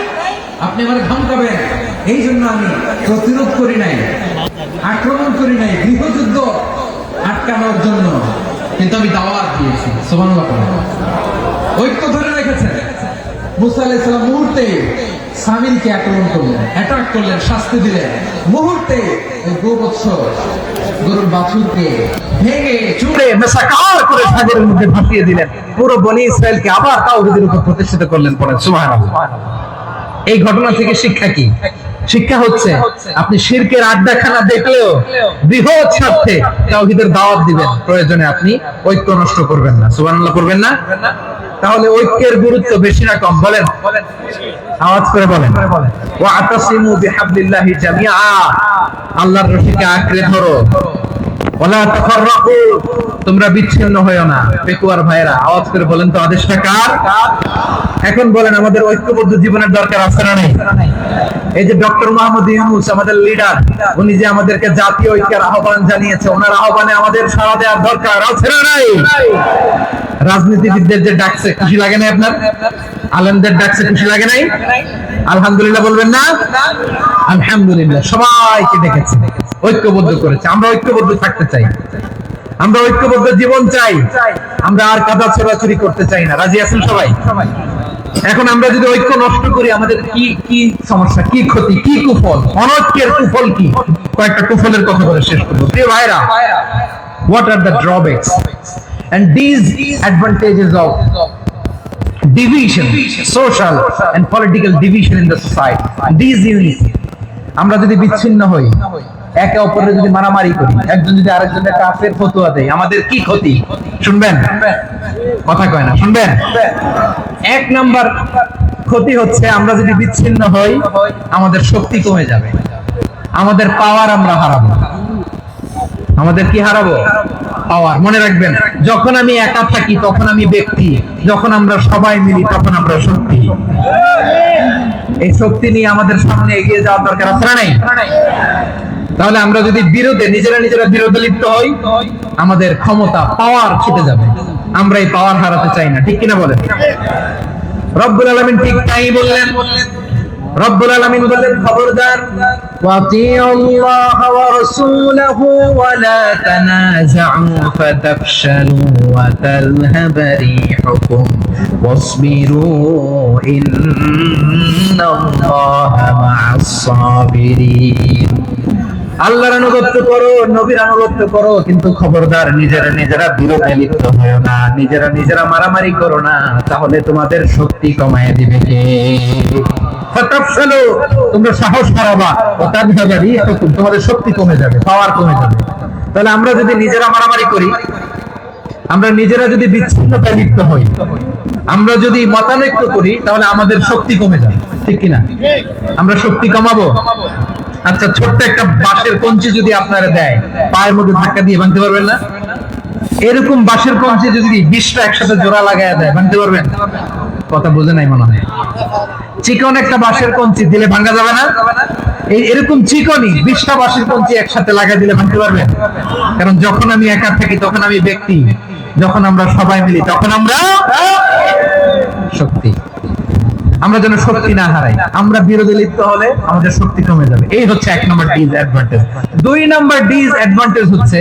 [SPEAKER 1] আপনি আমার ধমকাবেন, এই জন্য আমি প্রতিরোধ করি নাই, আক্রমণ করি নাই, গৃহযুদ্ধ আটকানোর জন্য, কিন্তু আমি দাওয়াত দিয়েছি। সুবহানাল্লাহ। ঐক্য ধরে রেখেছে। মুসা আলাইহিস সালাম মুহূর্তে সামিরকে আক্রমণ করলেন, অ্যাটাক করলেন, শাস্তি দিলেন। মুহূর্তে ওই গোবৎস গরুর বাছুরকে ভেঙে চুড়ে মেসাকার করে সাগরের মধ্যে ভাসিয়ে দিলেন। পুরো বনি ইসরায়েলকে আবার তাওহীদের উপর প্রতিষ্ঠিত করলেন। পড়েন সুবহানাল্লাহ। এই ঘটনা থেকে শিক্ষা কি?
[SPEAKER 3] শিক্ষা হচ্ছে আপনি শিরকের আড্ডাখানা দেখলেও বৃহৎ স্বার্থে তাওহীদের দাওয়াত দিবেন, প্রয়োজনে আপনি ঐক্য নষ্ট করবেন না। সুবহানাল্লাহ করবেন না? তাহলে ঐক্যের গুরুত্ব বেশি না কম বলেন? আওয়াজ করে বলেন। ওয়াতাসিমু বিহাবলিল্লাহি জামিআ, আল্লাহর রশিকে আঁকড়ে ধরো। ওয়ালা তাফাররাকু, তোমরা বিচ্ছিন্ন হয়ো না। পেকুয়ার ভাইরা আওয়াজ করে বলেন তো আদেশটা কার? এখন বলেন আমাদের ঐক্যবদ্ধ জীবনের দরকার আছে না নেই? এই যে ডক্টর মোহাম্মদ ইউনূস আমাদের লিডার, উনি যে আমাদেরকে জাতীয় ঐক্যের আহ্বান জানিয়েছে, ওনার আহ্বানে আমাদের সাড়া দেওয়ার দরকার আছে না নাই? রাজনীতিবিদদের যে ডাকছে খুশি লাগে না আপনার? আলেমদের ডাকছে খুশি লাগে নাই? আলহামদুলিল্লাহ বলবেন না? আলহামদুলিল্লাহ, সবাইকে ডেকেছে, ঐক্যবদ্ধ করেছে। আমরা ঐক্যবদ্ধ থাকতে চাই, আমরা ঐক্যবদ্ধ জীবন চাই, আমরা আর কাদা ছোড়াছুরি করতে চাই না। রাজি আছেন সবাই? এখন আমরা যদি ঐক্য নষ্ট করি আমাদের কি কি সমস্যা, কি ক্ষতি, কি কুফল? অনৈক্যের কুফল কি? কয়েকটা কুফলের কথা বলে শেষ করবো। প্রিয় ভাইরা, what are the drawbacks and these advantages of division, social and political division in the society, these unity? আমরা যদি বিচ্ছিন্ন হই, একে অপরের যদি মারামারি করি, একজন যদি আরেকজনের কাফের ফতোয়া দেয়, আমাদের কি ক্ষতি? শুনবেন? কথা কয় না, শুনবেন? এক নাম্বার ক্ষতি হচ্ছে আমরা যদি বিচ্ছিন্ন হই আমাদের শক্তি কমে যাবে, আমাদের পাওয়ার আমরা হারাবো। আমাদের কি হারাবো? পাওয়ার। মনে রাখবেন, যখন আমি একা থাকি তখন আমি ব্যক্তি, যখন আমরা সবাই মিলি তখন আমরা শক্তি। এই শক্তি নিয়ে আমাদের সামনে এগিয়ে যাওয়ার দরকার আছে না নাই? তাহলে আমরা যদি বিরোধে নিজেরা বিরোধে লিপ্ত হই আমাদের ক্ষমতা, পাওয়ার ছুটে যাবে। আমরা এই পাওয়ার হারাতে চাই না, ঠিক কিনা বলেন? রব্বুল আলামিন ঠিক তাই বললেন। রব্বুল আলামিন বললেন, খবরদার, ওয়াতিউল্লাহ ওয়া রাসূলাহু ওয়া লা তানাযাউ ফাতাফশালু ওয়া তাযহাবা রিহুকুম ওয়াসবিরু ইন্নাল্লাহা মা'আস সাবিরিন। আল্লাহর আনুগত্য করো, নবীর আনুগত্য করো, কিন্তু খবরদার নিজেরা বিরোধে লিপ্ত হয়ো না, নিজেরা মারামারি করো না, তাহলে তোমাদের শক্তি কমায় দিবে কে? ফাতাফশালু, তোমরা সাহস হারাবা, ওয়া তাযহাবা রিহুকুম, তোমাদের শক্তি কমে যাবে, পাওয়ার কমে যাবে। তাহলে আমরা যদি নিজেরা মারামারি করি, আমরা নিজেরা যদি বিচ্ছিন্নতায় লিপ্ত হই, আমরা যদি মতানৈক্য করি, তাহলে আমাদের শক্তি কমে যাবে, ঠিক কিনা? আমরা শক্তি কমাবো। আচ্ছা, ছোট্ট একটা বাঁশের কঞ্চি যদি আপনারা দেয়, পায়ের মধ্যে ধাক্কা দিয়ে ভাঙতে পারবেন না? এরকম বাঁশের কঞ্চি যদি 20টা একসাথে জোড়া লাগায় দেয়, ভাঙতে পারবেন? কথা বুঝে নাই মনে হয়। চিকন একটা বাঁশের কঞ্চি দিলে ভাঙা যাবে না? এরকম চিকনই 20টা বাঁশের কঞ্চি একসাথে লাগা দিলে ভাঙতে পারবেন? কারণ যখন আমি একা থাকি তখন আমি ব্যক্তি, যখন আমরা সবাই মিলি তখন আমরা শক্তি। আমরা যেন শক্তি না হারাই, আমরা বিরোধে লিপ্ত হলে আমাদের শক্তি কমে যাবে। এই হচ্ছে 1 নম্বর ডিসঅ্যাডভান্টেজ। 2 নম্বর ডিসঅ্যাডভান্টেজ হচ্ছে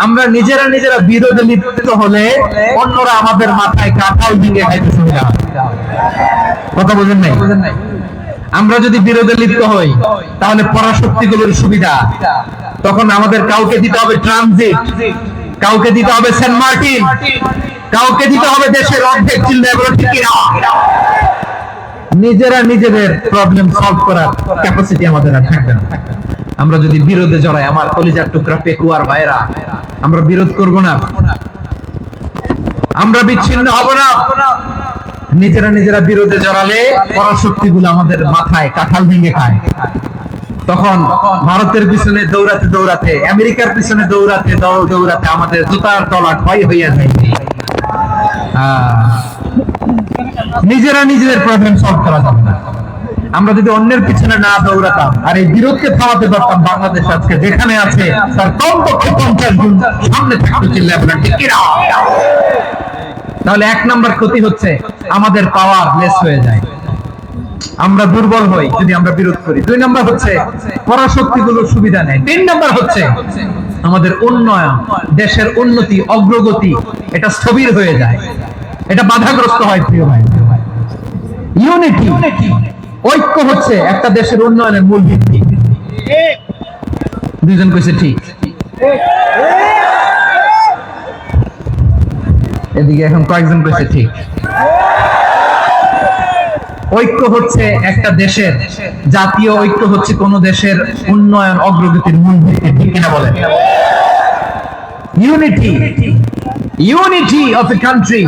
[SPEAKER 3] আমরা নিজেরা বিরোধে লিপ্ত হলে অন্যরা আমাদের মাথায় কাঁঠাল ভেঙে খাইতে সুবিধা হয়। কথা বুঝেন নাই? আমরা যদি বিরোধে লিপ্ত হই তাহলে পরাশক্তিগুলোর সুবিধা, তখন আমাদের কাউকে দিতে হবে ট্রানজিট, কাউকে দিতে হবে সেন্ট মার্টিন, কাউকে দিতে হবে দেশের অর্ধেক চিল্লা, এগুলো ঠিক কিনা? নিজেদের প্রবলেম সলভ করার ক্যাপাসিটি আমাদের আর থাকবে না। আমরা যদি বিরোধে জড়াই, আমার কলিজার টুকরা পেকুয়ার ভাইরা, আমরা বিরোধ করব না, আমরা বিচ্ছিন্ন হব না। নিজেরা বিরোধে জড়ালে পরাশক্তিগুলো আমাদের মাথায় কাঁঠাল ভেঙে খায়। তখন ভারতের পিছনে দৌড়াতে, আমেরিকার পিছনে দৌড়াতে আমাদের জুতার তলা ক্ষয় হইয়া যায়। নিজেদের প্রবলেম সলভ করা যাবে না। আমরা যদি অন্যের পিছনে না দৌড়াতাম আর এই বিরোধকে থামাতে পারতাম, বাংলাদেশ আজকে যেখানে আছে তার কমপক্ষে 50 গুণ সামনে থাকতে ছিল। তাহলে 1 নম্বর ক্ষতি হচ্ছে আমাদের পাওয়ার লেস হয়ে যায়, আমরা দুর্বল হই যদি আমরা বিরোধ করি। 2 নম্বর হচ্ছে পরাশক্তিগুলোর সুবিধা নেয়। 3 নম্বর হচ্ছে আমাদের উন্নয়ন, দেশের উন্নতি, অগ্রগতি, এটা স্থবির হয়ে যায়, এটা বাধাগ্রস্ত হয়। প্রিয় ভাই, ইউনিটি, ঐক্য হচ্ছে একটা দেশের উন্নয়নের মূল ভিত্তি। দুইজন কইছে ঠিক, এদিকে এখন কয়েকজন কইছে ঠিক। ঐক্য হচ্ছে একটা দেশের, জাতীয় ঐক্য হচ্ছে কোন দেশের উন্নয়ন অগ্রগতির মূলভিত্তি, ঠিক কিনা বলেন? ইউনিটি অফ এ কান্ট্রি,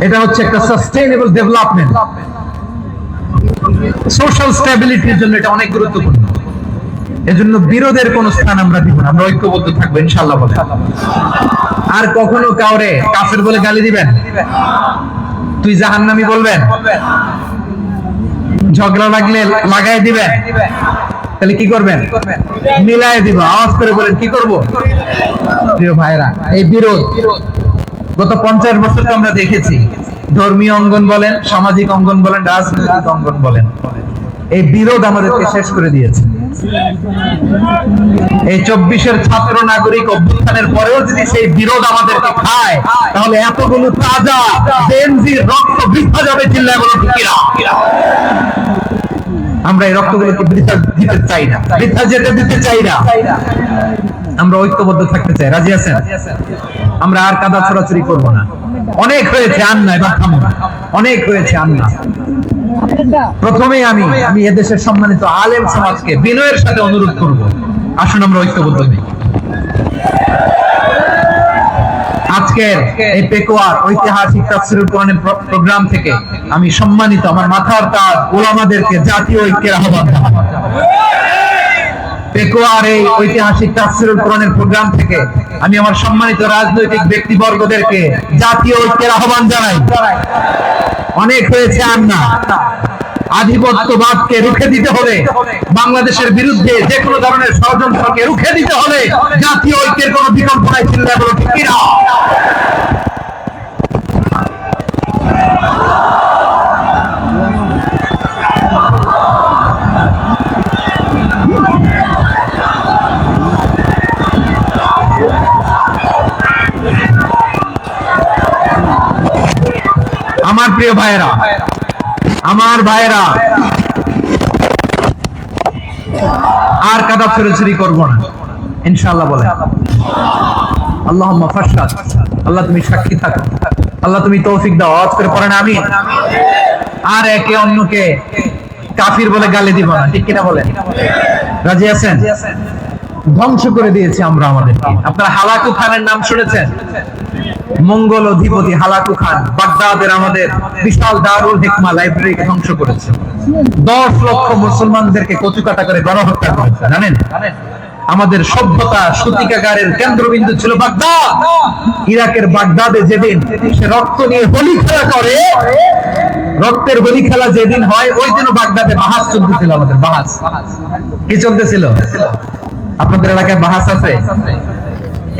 [SPEAKER 3] এটা হচ্ছে একটা সাস্টেইনেবল ডেভেলপমেন্ট, সোশ্যাল স্ট্যাবিলিটির জন্য এটা অনেক গুরুত্বপূর্ণ। এজন্য বিরোধের কোন স্থান আমরা দিব না, আমরা ঐক্যবদ্ধ থাকবো ইনশাআল্লাহ বলে। আর কখনো কাউরে কাফের বলে গালি দিবেন, তুই জাহান্নামী বলবেন, ঝগড়া লাগলে লাগাই দিবেন, তাহলে কি করবেন? মিলাই দিব। আওয়াজ করে বলেন কি করব? প্রিয় ভাইরা, এই বিরোধ গত 50 বছর তো আমরা দেখেছি, ধর্মীয় অঙ্গন বলেন, সামাজিক অঙ্গন বলেন, রাজনৈতিক অঙ্গন বলেন, এই বিরোধ আমাদেরকে শেষ করে দিয়েছে। এই 24-এর ছাত্র নাগরিক অভ্যুত্থানের পরেও যদি সেই বিরোধ আমাদেরকে খায়, তাহলে এতগুলো তাজা জেনজির রক্ত বৃথা যাবে, চিল্লায় বলে ঠিক কিনা? আমরা এই রক্তগুলোকে বৃথা দিতে চাই না, বৃথা যেতে দিতে চাই না। আমরা ঐক্যবদ্ধ থাকতে চাই। রাজি আছেন? আমরা আর কাদা ছড়াছড়ি করবো না। অনেক হয়েছে, আর না, এবার থামো না। অনেক হয়েছে, আর না। প্রথমে আমি এদেশের সম্মানিত আলেম সমাজকে বিনয়ের সাথে অনুরোধ করব, আসুন আমরা ঐক্যবদ্ধ হই। আজকের এই পেকুয়ার ঐতিহাসিক তাফসীরুল কোরআনের প্রোগ্রাম থেকে আমি সম্মানিত আমার মাথার তাজ উলামাদেরকে জাতীয় ঐক্যের আহ্বান জানাই। পেকুয়ার এই ঐতিহাসিক তাফসীরুল কোরআনের প্রোগ্রাম থেকে আমি আমার সম্মানিত রাজনৈতিক ব্যক্তিবর্গদেরকে জাতীয় ঐক্যের আহ্বান জানাই। অনেক হয়েছে, আর না। আধিপত্যবাদকে রুখে দিতে হবে, বাংলাদেশের বিরুদ্ধে যে কোনো ধরনের ষড়যন্ত্রকে রুখে দিতে হবে। জাতীয় ঐক্যের কোনো বিকল্প নাই, চিন্তা করো ঠিক কিনা? আমার প্রিয় ভাইয়েরা, আমার ভাইয়েরা, আর কাদা ছড়াছড়ি করব না ইনশাআল্লাহ বলে। আল্লাহুম্মা ফাশহাদ, আল্লাহ তুমি সাক্ষী থাকো, আল্লাহ তুমি তৌফিক দাও। আওয়াজ করে পড়েন আমিন। আর একে অন্যকে কাফির বলে গালি দিব না, ঠিক কিনা বলেন? রাজি আছেন? ধ্বংস করে দিয়েছি আমরা আমাদেরকে। আপনারা হালাকু খানের নাম শুনেছেন? মঙ্গল অধিপতি হালাকু খান বাগদাদের আমাদের বিশাল দারুল হিকমা লাইব্রেরিকে ধ্বংস করেছে। 10 লক্ষ মুসলমানদেরকে কচুকাটা করে গণহত্যা করেছে, জানেন? আমাদের সভ্যতা সূতিকাগারের কেন্দ্রবিন্দু ছিল বাগদাদ। ইরাকের বাগদাদে যেদিন সে রক্ত নিয়ে হোলি খেলা করে, রক্তের হোলি খেলা যেদিন হয়, ওই দিনও বাগদাদে বাহাস চলতেছিল। আমাদের বাহাস কি চলতেছিল? আপনাদের এলাকায় বাহাস আছে?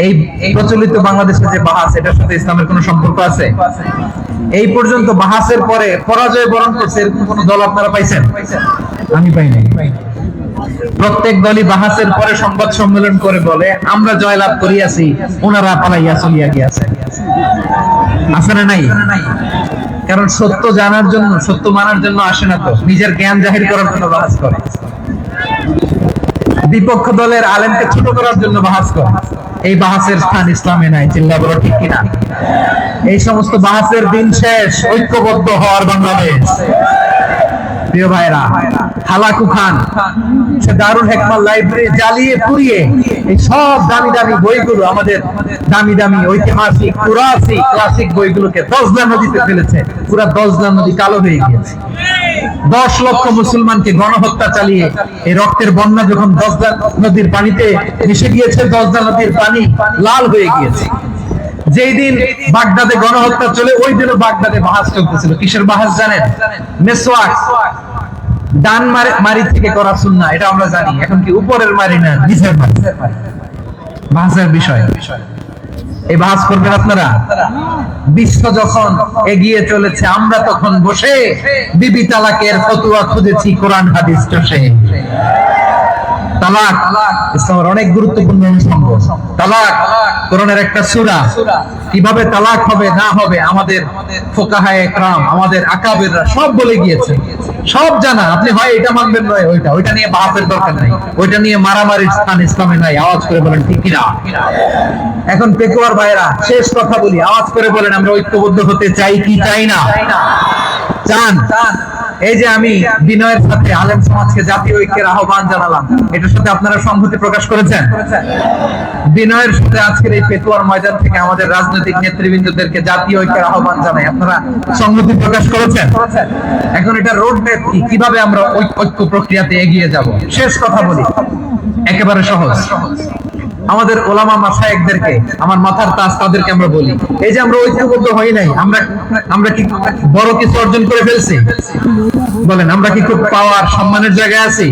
[SPEAKER 3] এই প্রচলিত বাংলাদেশের যে বাহাস, এটার সাথে ইসলামের কোন সম্পর্ক আছে? এই পর্যন্ত বাহাসের পরে পরাজয় বরণ করছে এরকম কোন দল আপনারা পাইছেন? আমি পাই নাই। প্রত্যেক দলই বাহাসের পরে সংবাদ সম্মেলন করে বলে আমরা জয়লাভ করিয়াছি, ওনারা পালাইয়া চলিয়া গিয়াছে। আছে না নাই? কারণ সত্য জানার জন্য, সত্য মানার জন্য আসে না, তো নিজের জ্ঞান জাহির করার জন্য বাহাস করে। বিপক্ষ দলের আলেমকে ছোট করার জন্য বাহাস করে। এই বাহাসের স্থান ইসলামে নাই, চিল্লা বলো ঠিক কিনা? এই সমস্ত বাহাসের দিন শেষ, ঐক্যবদ্ধ হওয়ার বাংলাদেশ। প্রিয় ভাইরা, হালাকু খান সে দারুল হিকমা লাইব্রেরি জ্বালিয়ে পুড়িয়ে এই সব দামি দামি বইগুলো, আমাদের দামি দামি ঐতিহাসিক পুরাসি ক্লাসিক বইগুলোকে দজলা নদীতে ফেলেছে। পুরা দজলা নদী কালো হয়ে গিয়েছে। 10 লক্ষ মুসলমানকে গণহত্যা চালিয়ে এই রক্তের বন্যা যখন দজলা নদীর পানিতে মিশে গিয়েছে, দজলা নদীর পানি লাল হয়ে গিয়েছে। যেই দিন বাগদাদে গণহত্যা চলে, ওই দিনও বাগদাদে বাহাস চলতেছিল। কিসের বাহাস জানেন? মেসওয়াক, ডান মারি থেকে করা সুন্নাহ, এটা আমরা জানি। এখন কি উপরের মারি না নিচের মারি? বাহাসের বিষয়। এই বাহাস করবেন আপনারা? বিশ্ব যখন এগিয়ে চলেছে, আমরা তখন বসে বিবি তালাকের ফতোয়া খুঁজেছি কোরআন হাদিস চষে। তালাক ইসলামের অনেক গুরুত্বপূর্ণ অঙ্গ। তালাক কোরআনের একটা সূরা। কিভাবে তালাক হবে না হবে আমাদের ফুকাহায়ে কেরাম, আমাদের আকাবেররা সব বলে গিয়েছে, সব জানা। আপনি হয় এটা মানবেন, নয় ওইটা। ওইটা নিয়ে বাহাসের দরকার নাই, ওইটা নিয়ে মারামারির স্থান ইসলামে নাই। আওয়াজ করে বলেন ঠিক কিনা? এখন পেকুয়ার ভাইরা, শেষ কথা বলি, আওয়াজ করে বলেন আমরা ঐক্যবদ্ধ হতে চাই কি চাই না? চান? এই যে আমি বিনয়ের সাথে আলেম সমাজকে জাতীয় ঐক্যের আহ্বান জানালাম, এটার সাথে আপনারা সংহতি প্রকাশ করেছেন? বিনয়ের সাথে আজকের এই পেটুয়ার ময়দান থেকে আমাদের রাজনৈতিক নেতৃবৃন্দদেরকে জাতীয় ঐক্যের আহ্বান জানাই, আপনারা সংহতি প্রকাশ করেছেন? এখন এটা রোড ম্যাপ কি, কিভাবে আমরা ঐক্য প্রক্রিয়াতে এগিয়ে যাব? শেষ কথা বলি, একেবারে সহজ। আমাদের ওলামা মাশায়েখদেরকে, আমার মাথার তাজ তাদেরকে আমরা বলি, এই যে আমরা ঐক্যবদ্ধ হই নাই, আমরা কি বড় কিছু অর্জন করে ফেলছি? বলেন, আমরা কি খুব পাওয়ার সম্মানের জায়গায় আছি?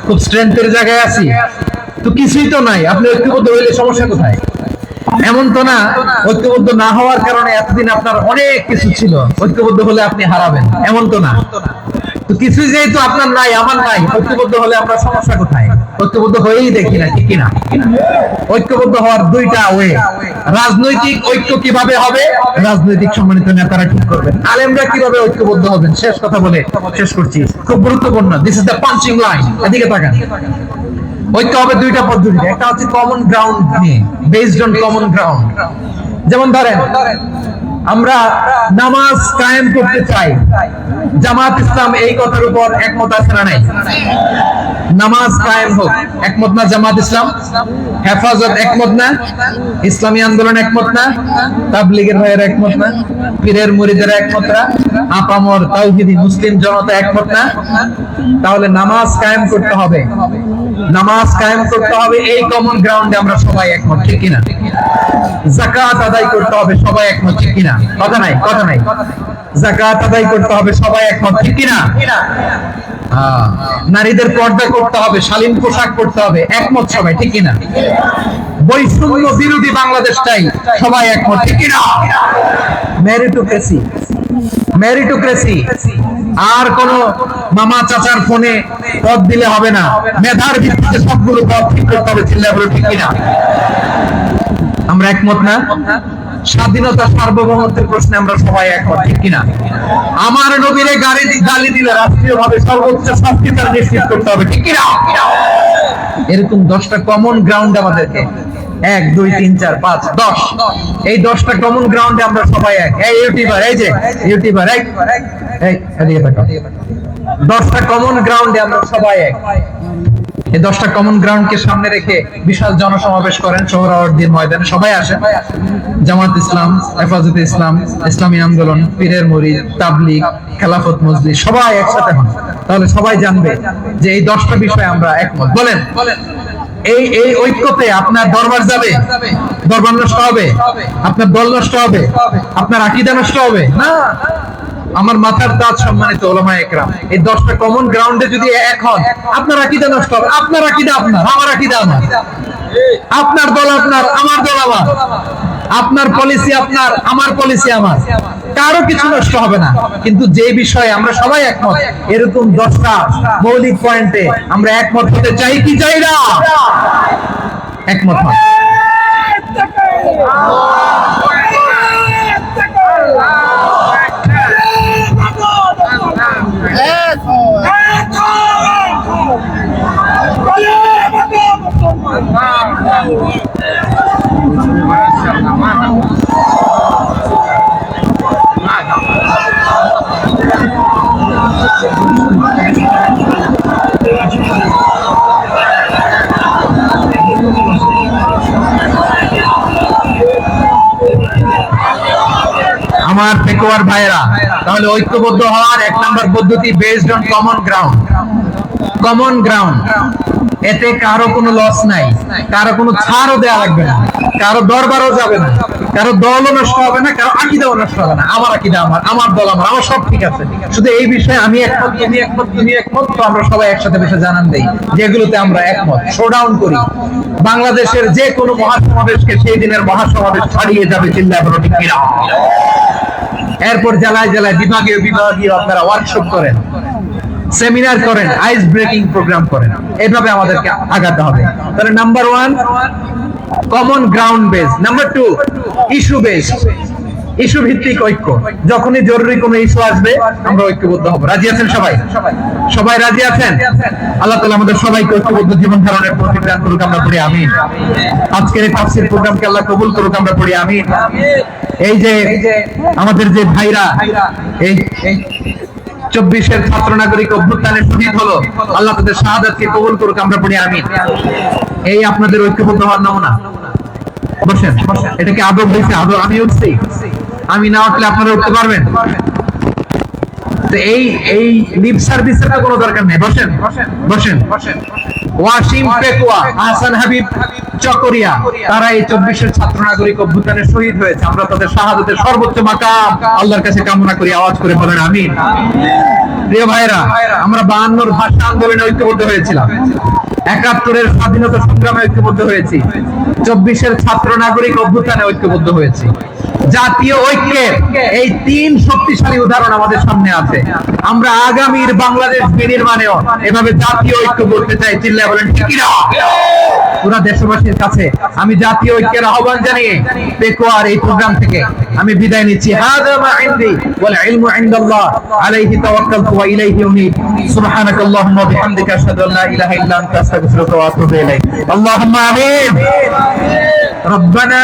[SPEAKER 3] খুব স্ট্রেংথের জায়গায় আছি? তো কিছুই তো নাই। আপনি ঐক্যবদ্ধ হইলে সমস্যা কোথায়? এমন তো না ঐক্যবদ্ধ না হওয়ার কারণে এতদিন আপনার অনেক কিছু ছিল, ঐক্যবদ্ধ হলে আপনি হারাবেন, এমন তো না। তো কিছুই যেহেতু আপনার নাই, আমার নাই, ঐক্যবদ্ধ হলে আমরা সমস্যা কোথায়? ঐক্যবদ্ধ হয়েই দেখি না, ঠিক কিনা? ঐক্যবদ্ধ হওয়ার দুইটা ওয়ে। রাজনৈতিক ঐক্য কিভাবে হবে? রাজনৈতিক সম্মানিত নেতারা ঠিক করবেন। আলেমরা কিভাবে ঐক্যবদ্ধ হবেন? শেষ কথা বলে শেষ করছি, খুব গুরুত্বপূর্ণ। This is the punching line. এদিকে তাকান। ঐক্য হবে দুইটা পদ্ধতিতে। একটা হচ্ছে কমন গ্রাউন্ড নিয়ে, বেসড অন কমন গ্রাউন্ড। যেমন ধরেন, আমরা নামাজ কায়েম করতে চাই, জামাত ইসলাম এই কথার উপর একমত আছে না নাই? নামাজ কায়েম হোক, একমত না জামাত ইসলাম? হেফাজত একমত না? ইসলামী আন্দোলন একমত না? তাবলীগের ভাইয়েরা একমত না? পীরের মুরিদেরা একমত না? আপামর তাওহীদি মুসলিম জনতা একমত না? তাহলে নামাজ কায়েম করতে হবে, নামাজ কায়েম করতে হবে, এই কমন গ্রাউন্ডে আমরা সবাই একমত, ঠিক কিনা? যাকাত আদায় করতে হবে, সবাই একমত, ঠিক কিনা? কথা নাই, কথা নাই। যাকাত আদায় করতে হবে, সবাই একমত, ঠিক কিনা? নারীদের পর্দা করতে হবে, শালীন পোশাক করতে হবে, একমত সবাই, ঠিক কিনা? বৈষম্য বিরোধী বাংলাদেশ চাই, সবাই একমত, ঠিক কিনা? Meritocracy, meritocracy. আর কোন মামা চাচার ফোনে পদ দিলে হবে না, মেধার ভিত্তিতে সবগুলো পদ ঠিক করতে হবে, চিল্লায় বলো, ঠিক কিনা? আমরা একমত না? স্বাধীনতা সার্বভৌমত্বের প্রশ্নে আমরা সবাই একমত, ঠিক কিনা? আমার নবীরে গালি দিলে রাষ্ট্রীয়ভাবে সর্বোচ্চ শাস্তি তার নিশ্চিত করতে হবে, ঠিক কিনা? এরকম 10টা কমন গ্রাউন্ড আমাদেরকে, 1 2 3 4 5 10, এই 10টা কমন গ্রাউন্ডে আমরা সবাই এক। এই ইউটিউবার, এই যে ইউটিউবার, এই এদিকে তাকাও। 10টা কমন গ্রাউন্ডে আমরা সবাই এক। এই 10টা কমন গ্রাউন্ডকে সামনে রেখে বিশাল জনসমাবেশ করেন সোহরাওয়ার্দীর ময়দানে, সবাই আসেন। জামাত ইসলাম, হেফাজতে ইসলাম, ইসলামী আন্দোলন, পীরের মুরিদ, তাবলীগ, খেলাফত মজলিস, সবাই একসাথে হন। তাহলে সবাই জানবে যে এই 10টা বিষয়ে আমরা একমত। বলেন, এই এই ঐক্যতে আপনার দরবার যাবে? দরবার নষ্ট হবে? আপনার দল নষ্ট হবে? আপনার আকীদা নষ্ট হবে? না। আমার মাথার তাজ সম্মানিত ওলামায়ে কেরাম, এই 10টা কমন গ্রাউন্ডে যদি এক হন, আপনার আকীদা নষ্ট হবে। আপনার আকীদা আপনার, আমার আকীদা আমার, আপনার দল আপনার, আমার দল আমার, আপনার পলিসি আপনার, আমার পলিসি আমার, কারো কিছু নষ্ট হবে না। কিন্তু যে বিষয়ে আমরা সবাই একমত, এরকম 10টা মৌলিক পয়েন্টে আমরা একমত হতে চাই কি চাই না? একমত হন। আমার পেকুয়ার ভাইরা, তাহলে ঐক্যবদ্ধ হওয়ার 1 নম্বর পদ্ধতি based on common ground. Common ground, এতে কারো কোনো লস নাই, কারো কোনো ছাড়ও দেয়া লাগবে না, কারো দরবারও যাবে না, কারো দলও নষ্ট হবে না, কারো আকীদাও নষ্ট হবে না। আমার আকীদা আমার, আমার দল আমার, আমার সব ঠিক আছে। শুধু এই বিষয়ে আমি একমত, তুমি একমত, তুমি একমত, তো আমরা সবাই একসাথে বসে জানান দেই যেগুলোতে আমরা একমত, শোডাউন করি। বাংলাদেশের যে কোনো মহাসমাবেশকে সেই দিনের মহাসমাবেশ ছাড়িয়ে যাবে, চিল্লায় বলো ঠিক কিনা? এরপর জেলায় জেলায় বিভাগীয় বিভাগীয় আপনারা ওয়ার্কশপ করেন, সেমিনার করেন, আইস ব্রেকিং প্রোগ্রাম করেন। এইভাবে আমাদেরকে আগাতে হবে। তাহলে number 1 common ground base, number 2 issue base, issue ভিত্তিক ঐক্য। যখনই জরুরি কোনো ইস্যু আসবে আমরা ঐক্যবদ্ধ হব। রাজি আছেন সবাই? সবাই রাজি আছেন? আল্লাহ তাআলা আমাদের সবাইকে ঐক্যবদ্ধ জীবন ধারণের তৌফিক দান করুক, আমরা পড়ি আমিন। আজকের এই তাফসীর প্রোগ্রামকে আল্লাহ কবুল করুক, আমরা পড়ি আমিন। এই যে আমাদের যে ভাইরা এই 24-এর ছাত্র নাগরিক অভ্যুত্থানে শহীদ হলো, আল্লাহ তাদের শাহাদাতকে কবুল করুক, আমরা পড়ি আমিন। এই আপনাদের ঐক্যবদ্ধ হওয়ার নমুনা। বসেন, এটা কি আদব হয়েছে? আদব আমি উঠছি, আমি না উঠলে আপনারা উঠতে পারবেন? তো এই লিপ সার্ভিসের কোনো দরকার নেই। বসেন বসেন বসেন। ওয়াসিম পেকুয়া, আহসান হাবিব চকরিয়া, তারা এই 24-এর ছাত্র নাগরিক অভ্যুত্থানে শহীদ হয়েছে। আমরা তাদের শাহাদাতের সর্বোচ্চ মাকাম আল্লাহর কাছে কামনা করি। আওয়াজ করে বলেন আমিন। প্রিয় ভাইরা, আমরা 52-র ভাষা আন্দোলনে ঐক্যবদ্ধ হয়েছিলাম, 71-এর স্বাধীনতা সংগ্রামে ঐক্যবদ্ধ হয়েছি, 24-এর ছাত্র নাগরিক অভ্যুত্থানে ঐক্যবদ্ধ হয়েছি। জাতীয় ঐক্যের এই 3 শক্তিশালী উদাহরণ আমাদের সামনে আছে। আমরা আগামীর বাংলাদেশ বিনির্মাণেও এভাবে জাতীয় ঐক্য করতে চাই। চিল্লায় বলেন ঠিক কি না? পুরা দেশবাসীর কাছে আমি জাতীয় ঐক্যের আহ্বান জানিয়ে পেকুয়ার এই প্রোগ্রাম থেকে আমি বিদায় নিচ্ছি। হাযা মা ইনদি ওয়াল ইলমু ইনদাল্লাহ আলাইহি তাওয়াক্কালতু ওয়া ইলাইহি উনীব। সুবহানাকাল্লাহুম্মা ওয়া বিহামদিকা আশহাদু আল্লা ইলাহা ইল্লা আনতা আস্তাগফিরুকা ওয়া আতুবু ইলাইক। আল্লাহুম্মা আমিন। ربنا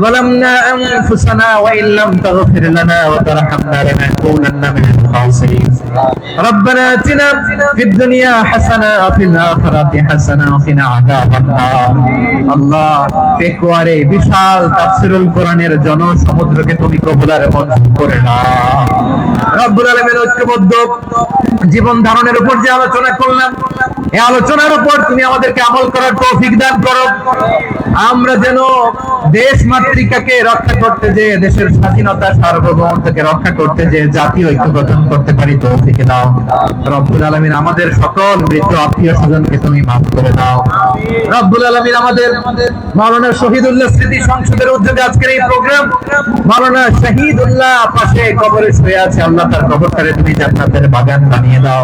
[SPEAKER 3] ظلمنا أنفسنا وإن لم تغفر لنا وترحمنا لنكونن من الخاسرين. ربنا آتنا في الدنيا حسنة وفي الآخرة حسنة وقنا عذاب النار. আল্লাহ পেকুয়ারে বিশাল তাফসীরুল কোরআনের জনসমুদ্রকে তুমি কবুলার মঞ্জুর করে নাও। রব্বুল আলামিন ঐক্যবদ্ধ জীবন ধারণের উপর যে আলোচনা করলাম, এই আলোচনার উপর তুমি আমাদেরকে আমল করার তৌফিক দান করো। আমরা যেন দেশ মাতৃকাকে রক্ষা করতে যে, দেশের স্বাধীনতা সার্বভৌমত্বকে রক্ষা করতে যে জাতীয় ঐক্য গঠন করতে পারি তৌফিক দাও। রব্বুল আলামিন আমাদের সকল মৃত আত্মীয় স্বজনকে তুমি মাফ করে দাও। রব্বুল আলামিন আমাদের মাওলানা শহীদুল্লাহ স্মৃতি সংসদের উদ্যোগে আজকের এই প্রোগ্রাম, মাওলানা শহীদুল্লাহ পাশে কবরে শুয়ে আছে, আল্লাহ তার কবরটারে তুমি জান্নাতের বাগান বানিয়ে দাও।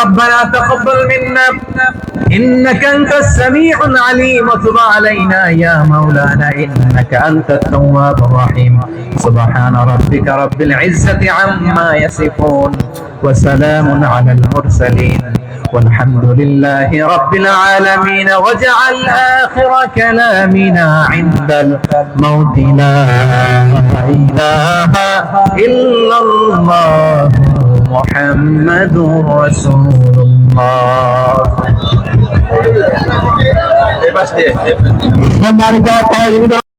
[SPEAKER 3] রব্বানা তাকাব্বাল মিন্না إنك أنت السميع العليم وتب علينا يا مولانا إنك أنت التواب الرحيم. سبحان ربك رب العزة عما يصفون وسلام على المرسلين والحمد لله رب العالمين. واجعل آخر كلامنا عند الموت لا إله إلا الله محمد رسول الله.